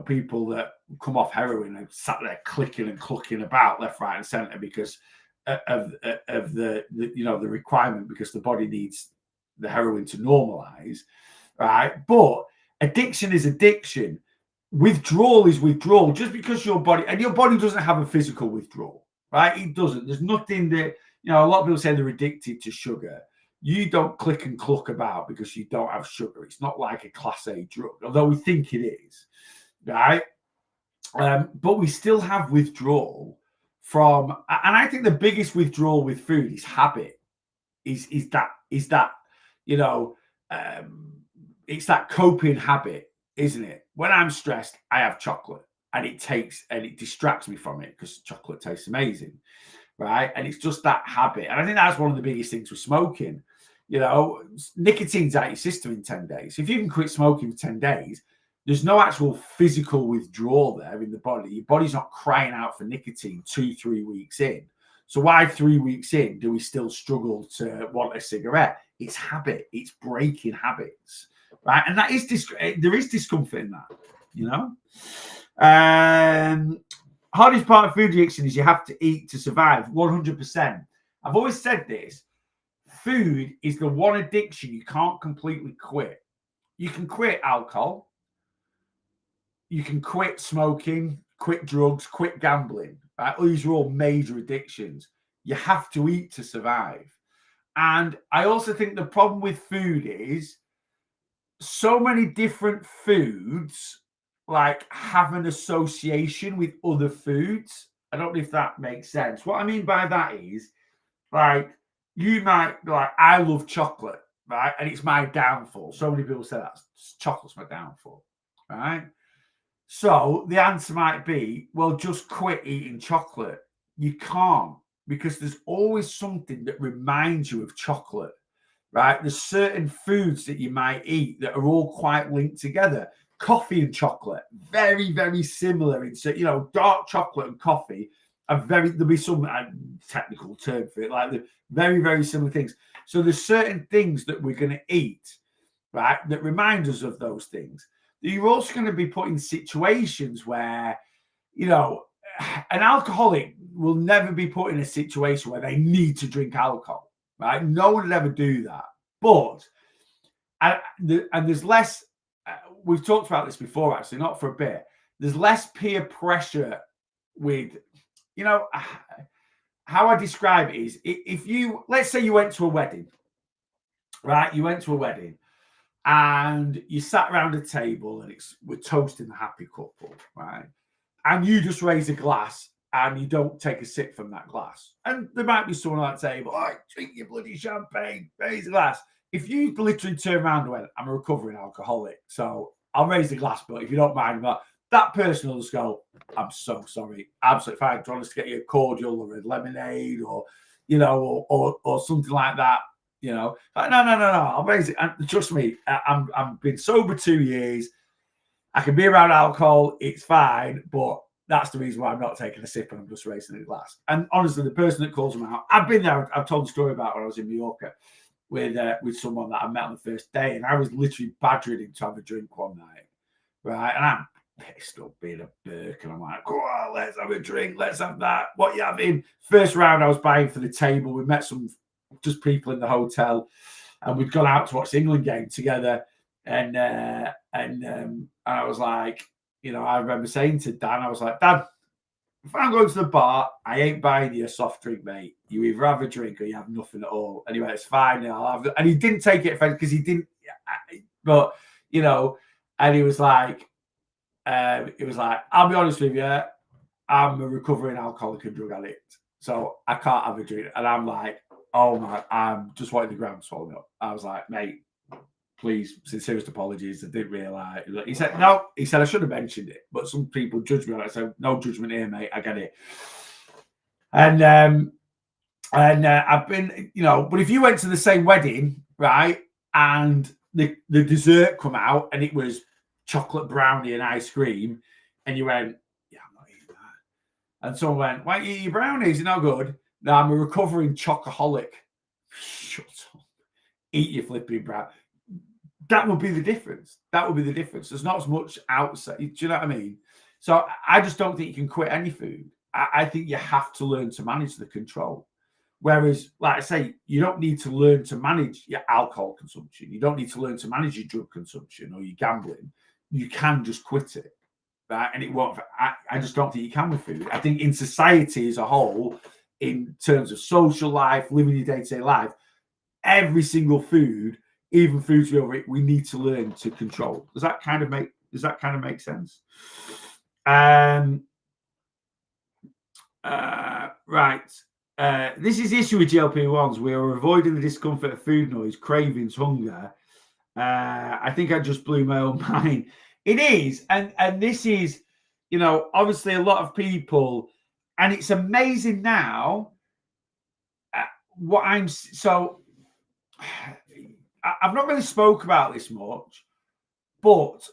people that come off heroin are sat there clicking and clucking about left, right, and center because of the requirement, because the body needs the heroin to normalize, right? But addiction is addiction. Withdrawal is withdrawal. Just because your body doesn't have a physical withdrawal, right? It doesn't. There's nothing that, a lot of people say they're addicted to sugar. You don't click and cluck about because you don't have sugar. It's not like a class A drug, although we think it is, right? But we still have withdrawal from, and I think the biggest withdrawal with food is habit. Is that it's that coping habit, isn't it? When I'm stressed, I have chocolate, and it distracts me from it because chocolate tastes amazing, right? And it's just that habit. And I think that's one of the biggest things with smoking. Nicotine's out your system in 10 days. If you can quit smoking for 10 days, there's no actual physical withdrawal there in the body. Your body's not crying out for nicotine 2-3 weeks in. So why 3 weeks in do we still struggle to want a cigarette? It's habit. It's breaking habits, right? And that is there is discomfort in that, hardest part of food addiction is you have to eat to survive. 100%. I've always said this. Food is the one addiction you can't completely quit. You can quit alcohol. You can quit smoking, quit drugs, quit gambling. Right? These are all major addictions. You have to eat to survive. And I also think the problem with food is so many different foods have an association with other foods. I don't know if that makes sense. What I mean by that is, you might be like, I love chocolate, right? And it's my downfall. So many people say that chocolate's my downfall, right? So the answer might be, well, just quit eating chocolate. You can't, because there's always something that reminds you of chocolate, right? There's certain foods that you might eat that are all quite linked together. Coffee and chocolate, very, very similar. Dark chocolate and coffee there'll be some technical term for it, like the very, very similar things. So there's certain things that we're going to eat, right, that remind us of those things. You're also going to be put in situations where, you know, an alcoholic will never be put in a situation where they need to drink alcohol, right? No one would ever do that. But, and there's less, we've talked about this before, actually, not for a bit. There's less peer pressure with, you know, how I describe it is if you, let's say you went to a wedding, right? You went to a wedding and you sat around a table and we're toasting the happy couple, right? And you just raise a glass and you don't take a sip from that glass. And there might be someone on that table, all right, drink your bloody champagne, raise a glass. If you literally turn around and went, I'm a recovering alcoholic, so I'll raise the glass, but if you don't mind that person will just go, I'm so sorry, absolutely fine. Do you want us to get you a cordial or a lemonade or, you know, or something like that? You know, like, no, I'll raise it. And trust me, I've been sober 2 years. I can be around alcohol, it's fine, but that's the reason why I'm not taking a sip and I'm just raising a glass. And honestly, the person that calls them out, I've been there. I've told the story about when I was in Mallorca with someone that I met on the first day, and I was literally badgering him to have a drink one night, right? And I'm pissed up being a Burke, and I'm like, go on, let's have a drink, let's have that. What you having? First round, I was buying for the table. We met some just people in the hotel, and we'd gone out to watch the England game together. And I was like, you know, I remember saying to Dan, I was like, Dad, if I'm going to the bar, I ain't buying you a soft drink, mate. You either have a drink or you have nothing at all. Anyway, it's fine. I'll have. And he didn't take it offense because he didn't. But you know, and he was like, I'll be honest with you, I'm a recovering alcoholic and drug addict, so I can't have a drink. And I'm like, oh my, I'm just wanting the ground swallowed up. I was like, mate, please, sincerest apologies. I didn't realise. He said, no. He said, I should have mentioned it, but some people judge me on it. I said, no judgment here, mate. I get it. And I've been, you know, but if you went to the same wedding, right, and the dessert come out and it was chocolate brownie and ice cream, and you went, yeah, I'm not eating that. And someone went, why don't you eat your brownies? You're not good. No, I'm a recovering chocoholic. Shut up. Eat your flipping brown. That would be the difference. That would be the difference. There's not as much outside. Do you know what I mean? So I just don't think you can quit any food. I think you have to learn to manage the control. Whereas, like I say, you don't need to learn to manage your alcohol consumption. You don't need to learn to manage your drug consumption or your gambling. You can just quit it, right? And it won't. I just don't think you can with food. I think in society as a whole, in terms of social life, living your day-to-day life, every single food, even foods we overeat, we need to learn to control. Does that kind of make sense? Right. This is the issue with GLP-1s. We are avoiding the discomfort of food noise, cravings, hunger. I think I just blew my own mind. It is, and this is, you know, obviously a lot of people, and it's amazing now. I've not really spoke about this much, but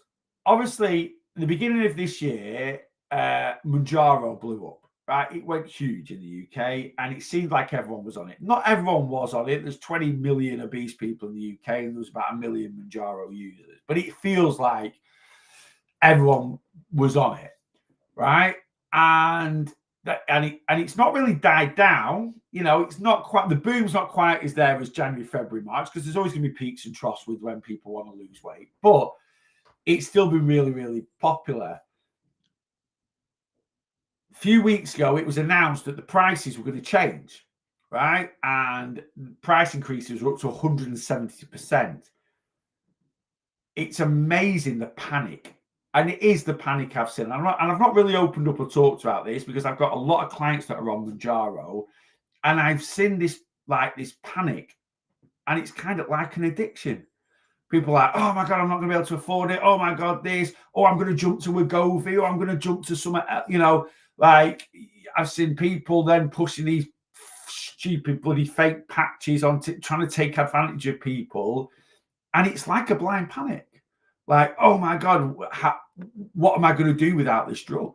obviously at the beginning of this year, Manjaro blew up. Right, it went huge in the UK, and it seemed like everyone was on it. Not everyone was on it. There's 20 million obese people in the UK, and there was about 1 million Manjaro users. But it feels like everyone was on it, right? And it's not really died down. You know, it's not quite, the boom's not quite as there as January, February, March, because there's always going to be peaks and troughs with when people want to lose weight. But it's still been really, really popular. A few weeks ago, it was announced that the prices were going to change, right? And price increases were up to 170%. It's amazing, the panic. And it is the panic I've seen. And I've not really opened up or talked about this because I've got a lot of clients that are on Manjaro, and I've seen this panic, and it's kind of like an addiction. People are like, oh my God, I'm not going to be able to afford it. Oh my God, this. Oh, I'm going to jump to Wegovy. Or I'm going to jump to some, you know, like I've seen people then pushing these stupid bloody fake patches on trying to take advantage of people. And it's like a blind panic. Like, oh my God, what am I going to do without this drug?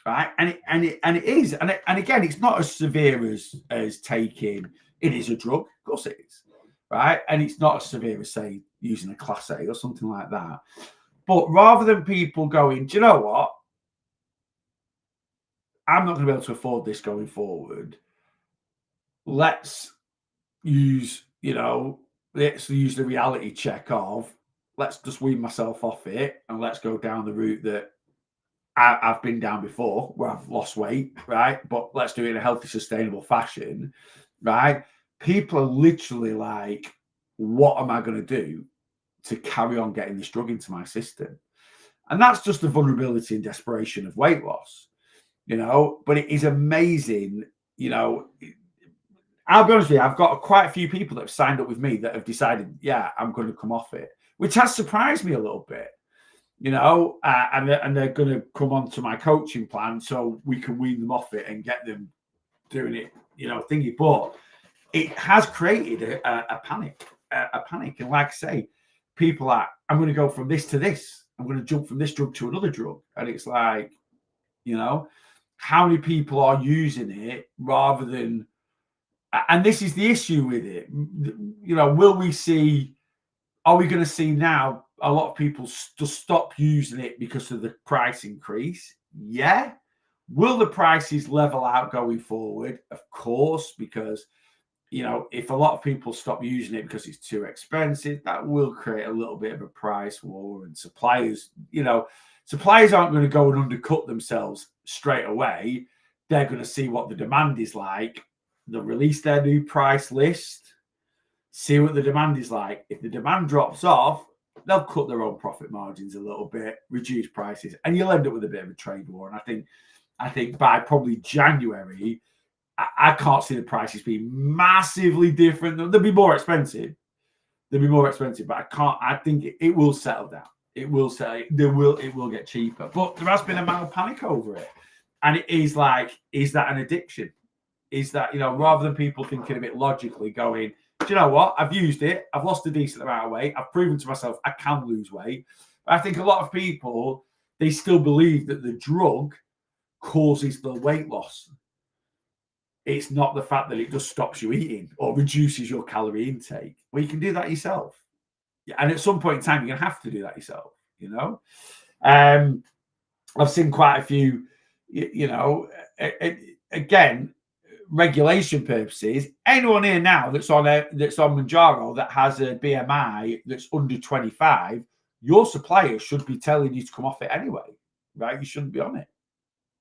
right? And it is, and again, it's not as severe as taking. It is a drug, of course it is, right? And it's not as severe as say using a class A or something like that. But rather than people going, do you know what? I'm not going to be able to afford this going forward. Let's use, let's use the reality check of let's just wean myself off it and let's go down the route that I've been down before where I've lost weight, right? But let's do it in a healthy, sustainable fashion, right? People are literally like, what am I going to do to carry on getting this drug into my system? And that's just the vulnerability and desperation of weight loss, but it is amazing, I'll be honest with you, I've got quite a few people that have signed up with me that have decided, yeah, I'm going to come off it, which has surprised me a little bit, and they're going to come onto my coaching plan so we can wean them off it and get them doing it, thingy. But it has created a panic, And like I say, people are, I'm going to go from this to this. I'm going to jump from this drug to another drug. And it's like, how many people are using it rather than, and this is the issue with it, will we see, are we going to see now a lot of people just stop using it because of the price increase? Yeah. Will the prices level out going forward? Of course, because, if a lot of people stop using it because it's too expensive, that will create a little bit of a price war, and suppliers aren't going to go and undercut themselves straight away. They're going to see what the demand is like. They'll release their new price list, see what the demand is like. If the demand drops off, they'll cut their own profit margins a little bit, reduce prices, and you'll end up with a bit of a trade war. And I think by probably January, I can't see the prices being massively different. They'll be more expensive. But I think it will settle down. It will get cheaper. But there has been a mild panic over it. And it is like, is that an addiction? Is that, rather than people thinking of it logically, going, do you know what? I've used it. I've lost a decent amount of weight. I've proven to myself I can lose weight. But I think a lot of people, they still believe that the drug causes the weight loss. It's not the fact that it just stops you eating or reduces your calorie intake. Well, you can do that yourself. And at some point in time, you're going to have to do that yourself, I've seen quite a few, again, regulation purposes, anyone here now that's on Mounjaro that has a BMI that's under 25, your supplier should be telling you to come off it anyway, right? You shouldn't be on it,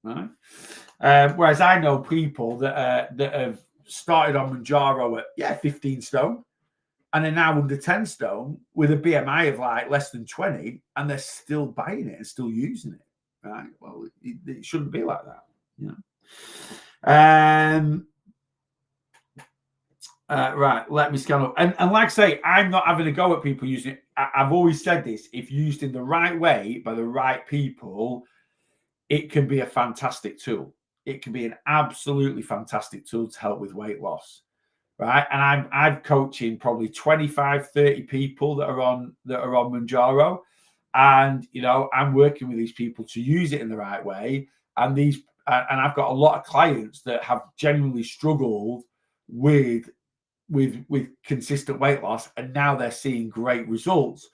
right? Whereas I know people that have started on Mounjaro at 15 stone and are now under 10 stone with a BMI of like less than 20, and they're still buying it and still using it, right? Well, it shouldn't be like that, right, let me scan up. And like I say, I'm not having a go at people using it. I've always said this, if used in the right way by the right people, it can be a fantastic tool. It can be an absolutely fantastic tool to help with weight loss, right? And I'm coaching probably 25, 30 people that are on Mounjaro. And, I'm working with these people to use it in the right way. And I've got a lot of clients that have genuinely struggled with consistent weight loss, and now they're seeing great results.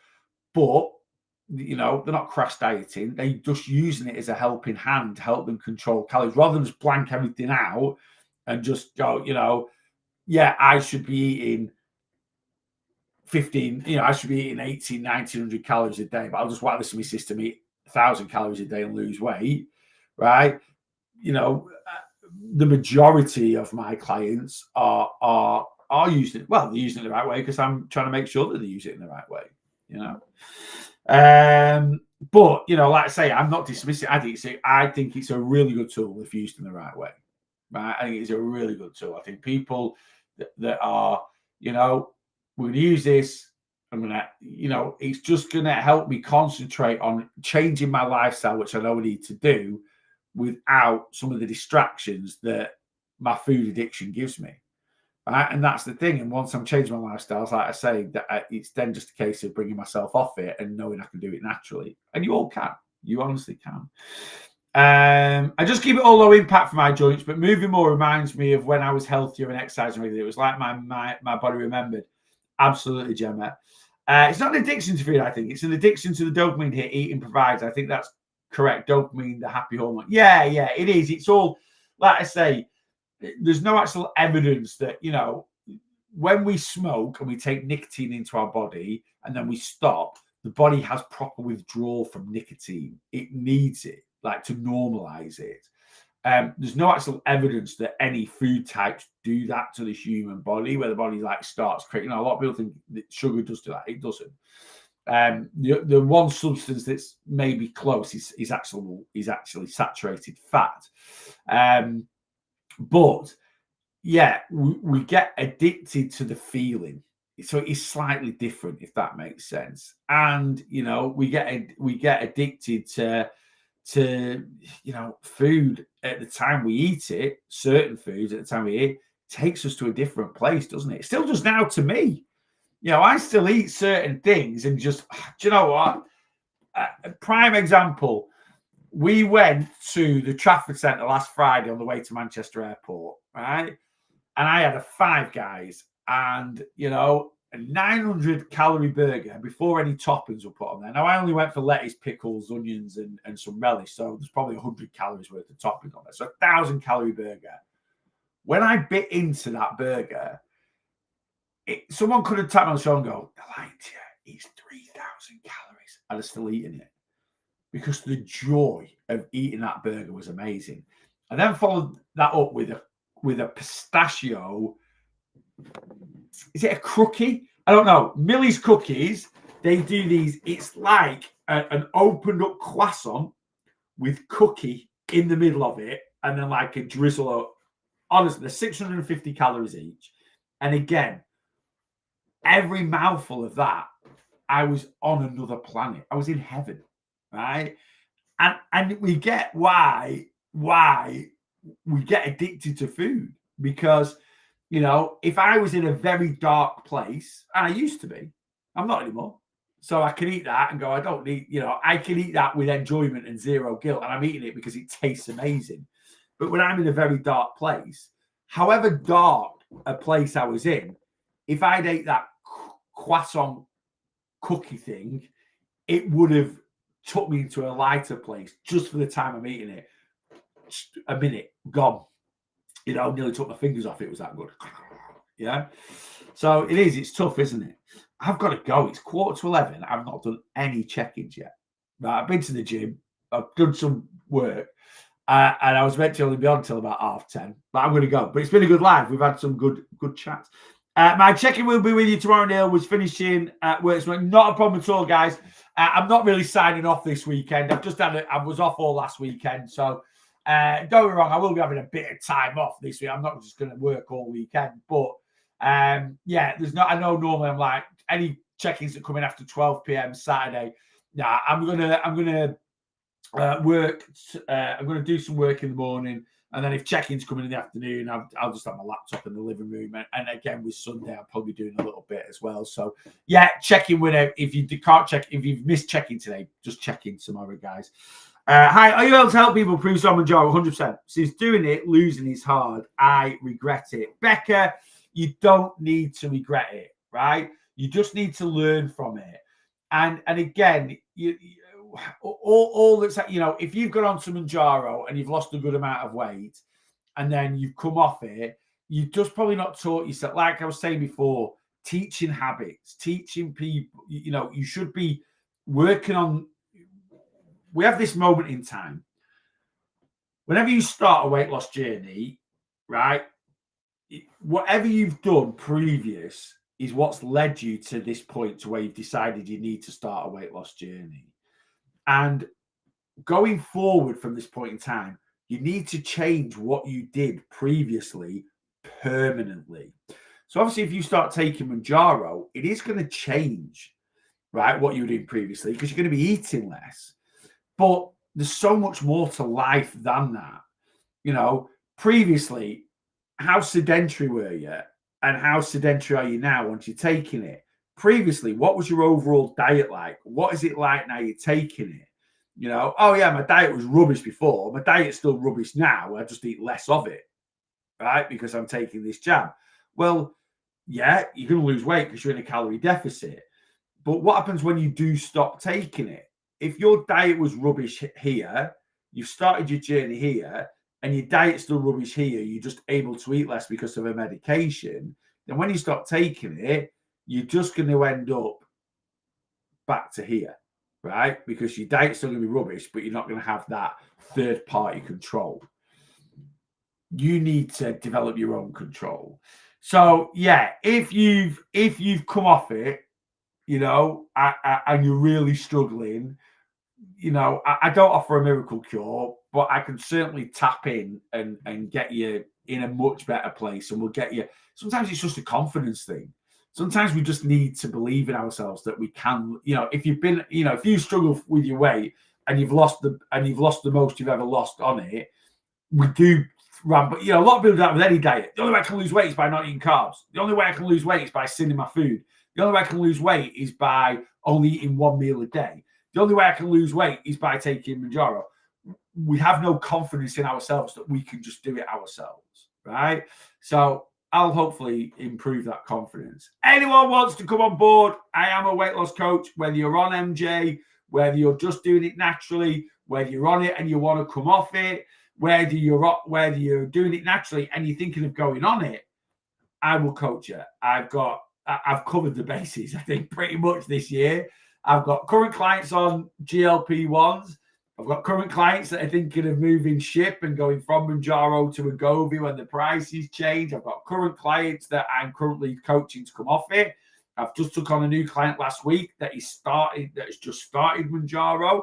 But they're not crash dieting. They're just using it as a helping hand to help them control calories rather than just blank everything out and just go, I should be eating 15, I should be eating 18, 1900 calories a day, but I'll just whack this in my system, eat 1,000 calories a day and lose weight, right? The majority of my clients are using it. Well, they're using it the right way because I'm trying to make sure that they use it in the right way, But like I say, I'm not dismissing. I think it's a really good tool if used in the right way. Right? I think it's a really good tool. I think people that are, we're going to use this. I'm going to, it's just going to help me concentrate on changing my lifestyle, which I know I need to do without some of the distractions that my food addiction gives me. Right? And that's the thing. And once I'm changing my lifestyles, like I say, that it's then just a case of bringing myself off it and knowing I can do it naturally. And you all can. You honestly can. I just keep it all low impact for my joints, but moving more reminds me of when I was healthier and exercising regularly. It was like my body remembered. Absolutely, Gemma. It's not an addiction to food, I think. It's an addiction to the dopamine hit eating provides. I think that's correct. Dopamine, the happy hormone. Yeah, it is. It's all, like I say, there's no actual evidence that, when we smoke and we take nicotine into our body and then we stop, the body has proper withdrawal from nicotine. It needs it, like, to normalize it. There's no actual evidence that any food types do that to the human body, where the body starts creating. A lot of people think that sugar does do that. It doesn't. The one substance that's maybe close is actually saturated fat. But yeah, we get addicted to the feeling. So it is slightly different, if that makes sense. And we get addicted to food at the time we eat it. Certain foods at the time we eat takes us to a different place, doesn't it? It still does now to me. I still eat certain things and just, do you know what? A prime example, we went to the Trafford Centre last Friday on the way to Manchester Airport, right? And I had a Five Guys and, a 900-calorie burger before any toppings were put on there. Now, I only went for lettuce, pickles, onions, and some relish. So there's probably 100 calories worth of toppings on there. So 1,000-calorie burger. When I bit into that burger, someone could have tapped me on the shoulder and go, I lied to you. It's 3,000 calories. I'd have still eaten it. Because the joy of eating that burger was amazing. I then followed that up with a pistachio. Is it a crookie? I don't know. Millie's Cookies, they do these. It's like an opened up croissant with cookie in the middle of it, and then like a drizzle of, honestly, they're 650 calories each. And again, every mouthful of that, I was on another planet. I was in heaven, right? And we get why we get addicted to food, because if I was in a very dark place, and I used to be, I'm not anymore. So I can eat that and go, I don't need, I can eat that with enjoyment and zero guilt. And I'm eating it because it tastes amazing. But when I'm in a very dark place, however dark a place I was in, if I'd ate that croissant cookie thing, it would have took me into a lighter place just for the time I'm eating it. Just a minute, gone. Nearly took my fingers off. It was that good. Yeah. So it's tough, isn't it? I've got to go. It's 11:15. I've not done any check-ins yet. Right, I've been to the gym. I've done some work. And I was meant to only be on until about 10:30. But I'm going to go. But it's been a good live. We've had some good chats. My check-in will be with you tomorrow. Neil was finishing work. Not a problem at all, guys. I'm not really signing off this weekend. I was off all last weekend. So don't get me wrong, I will be having a bit of time off this week. I'm not just going to work all weekend, but there's not. I know normally I'm like any check-ins that come in after 12 p.m. Saturday. Nah, I'm gonna work. I'm gonna do some work in the morning, and then if check-ins come in the afternoon, I'll just have my laptop in the living room, and again with Sunday, I'll probably be doing a little bit as well. So check in with it. If you've missed check-in today, just check in tomorrow, guys. Hi, are you able to help people prove Manjaro? 100%. Since doing it, losing is hard. I regret it. Becca, you don't need to regret it, right? You just need to learn from it. And again, all that's, if you've gone on to Manjaro and you've lost a good amount of weight and then you've come off it, you've just probably not taught yourself, like I was saying before, teaching habits, teaching people, you should be working on. We have this moment in time. Whenever you start a weight loss journey, right, whatever you've done previous is what's led you to this point to where you've decided you need to start a weight loss journey. And going forward from this point in time, you need to change what you did previously permanently. So obviously, if you start taking Manjaro, it is going to change, right, what you were doing previously, because you're going to be eating less. But there's so much more to life than that. Previously, how sedentary were you and how sedentary are you now once you're taking it? Previously, what was your overall diet like? What is it like now you're taking it? You know, oh yeah, my diet was rubbish before. My diet's still rubbish now. I just eat less of it, right? Because I'm taking this jab. Well, yeah, you're going to lose weight because you're in a calorie deficit. But what happens when you do stop taking it? If your diet was rubbish here, you've started your journey here, and your diet's still rubbish here, you're just able to eat less because of a medication, then when you stop taking it, you're just going to end up back to here, right? Because your diet's still going to be rubbish, but you're not going to have that third party control. You need to develop your own control. So yeah, if you've come off it, you know, and you're really struggling, you know, I don't offer a miracle cure, but I can certainly tap in and get you in a much better place, and we'll get you. Sometimes it's just a confidence thing. Sometimes we just need to believe in ourselves that we can. You know, if you've been, you know, if you struggle with your weight and you've lost the most you've ever lost on it, we do run. But you know, a lot of people do that with any diet. The only way I can lose weight is by not eating carbs. The only way I can lose weight is by sinning my food. The only way I can lose weight is by only eating one meal a day. The only way I can lose weight is by taking Manjaro. We have no confidence in ourselves that we can just do it ourselves, right? So I'll hopefully improve that confidence. Anyone wants to come on board, I am a weight loss coach, whether you're on MJ, whether you're just doing it naturally, whether you're on it and you want to come off it, whether you're doing it naturally and you're thinking of going on it, I will coach you. I've covered the bases, I think, pretty much this year. I've got current clients on GLP-1s. I've got current clients that are thinking of moving ship and going from Manjaro to Wegovy when the prices change. I've got current clients that I'm currently coaching to come off it. I've just took on a new client last week that has just started Manjaro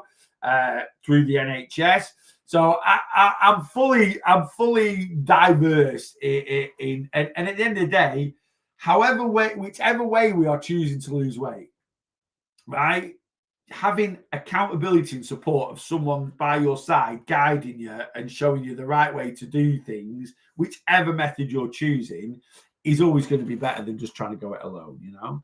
through the NHS. So I'm fully diverse and at the end of the day, whichever way we are choosing to lose weight, right? Having accountability and support of someone by your side, guiding you and showing you the right way to do things, whichever method you're choosing, is always going to be better than just trying to go it alone, you know?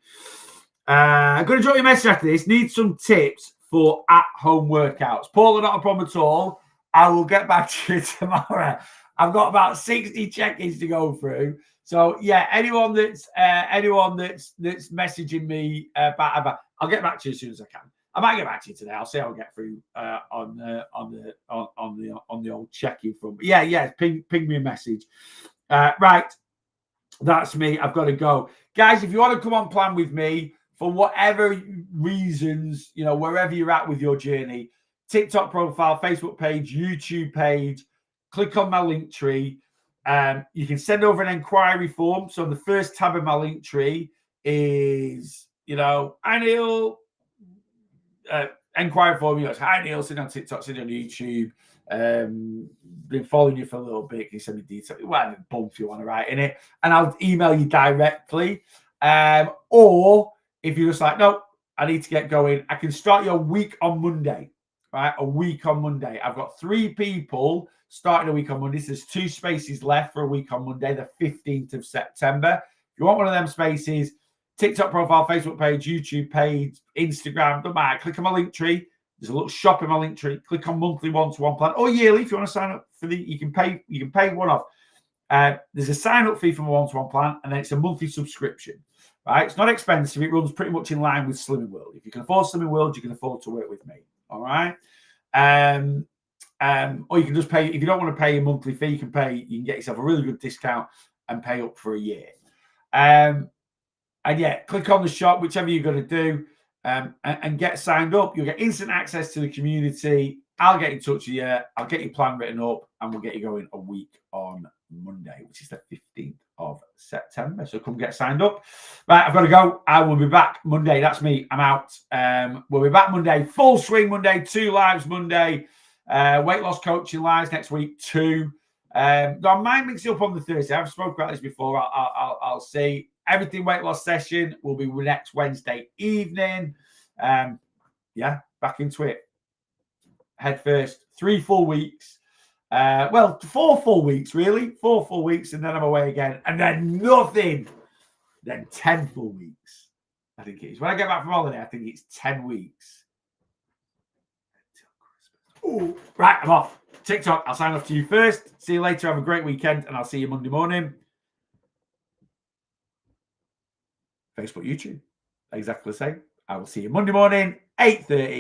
I'm going to drop you a message after this. Need some tips for at-home workouts. Paula, not a problem at all. I will get back to you tomorrow. I've got about 60 check-ins to go through. So yeah, anyone that's messaging me about, I'll get back to you as soon as I can. I might get back to you today. I'll see how I get through on the old check-in from. But yeah, ping me a message. Right, that's me. I've got to go, guys. If you want to come on plan with me for whatever reasons, you know, wherever you're at with your journey, TikTok profile, Facebook page, YouTube page, click on my link tree. You can send over an inquiry form. So the first tab of my link tree is, you know, Neil, inquiry form. You know, hi Neil, sitting on TikTok, sitting on YouTube. Been following you for a little bit. Can you send me details? Well, bump if you want to write in it, and I'll email you directly. Or if you're just like, no, I need to get going, I can start your week on Monday. Right, a week on Monday. I've got 3 people starting a week on Monday. So there's 2 spaces left for a week on Monday, the 15th of September. If you want one of them spaces, TikTok profile, Facebook page, YouTube page, Instagram, don't matter. Click on my link tree. There's a little shop in my link tree. Click on monthly one-to-one plan or yearly if you want to sign up for you can pay one off. There's a sign-up fee from a one-to-one plan, and then it's a monthly subscription. Right, it's not expensive. It runs pretty much in line with Slimming World. If you can afford Slimming World, you can afford to work with me. All right. Or you can just pay. If you don't want to pay a monthly fee, you can get yourself a really good discount and pay up for a year. And yeah, click on the shop, whichever you're going to do, and get signed up. You'll get instant access to the community. I'll get in touch with you. I'll get your plan written up, and we'll get you going a week on Monday, which is the 15th of September. So come get signed up. Right, I've got to go. I will be back Monday. That's me. I'm out. We'll be back Monday. Full swing Monday. 2 lives Monday. Weight loss coaching lives next week. 2. I might mix it up on the Thursday. I've spoken about this before. I'll see. Everything weight loss session will be next Wednesday evening. Yeah, back into it. Head first. 3 full weeks. 4 full weeks, really. 4 full weeks, and then I'm away again. And then nothing. Then 10 full weeks. I think it is. When I get back from holiday, I think it's 10 weeks until Christmas. Ooh. Right, I'm off. TikTok, I'll sign off to you first. See you later. Have a great weekend, and I'll see you Monday morning. Facebook, YouTube, exactly the same. I will see you Monday morning, 8:30.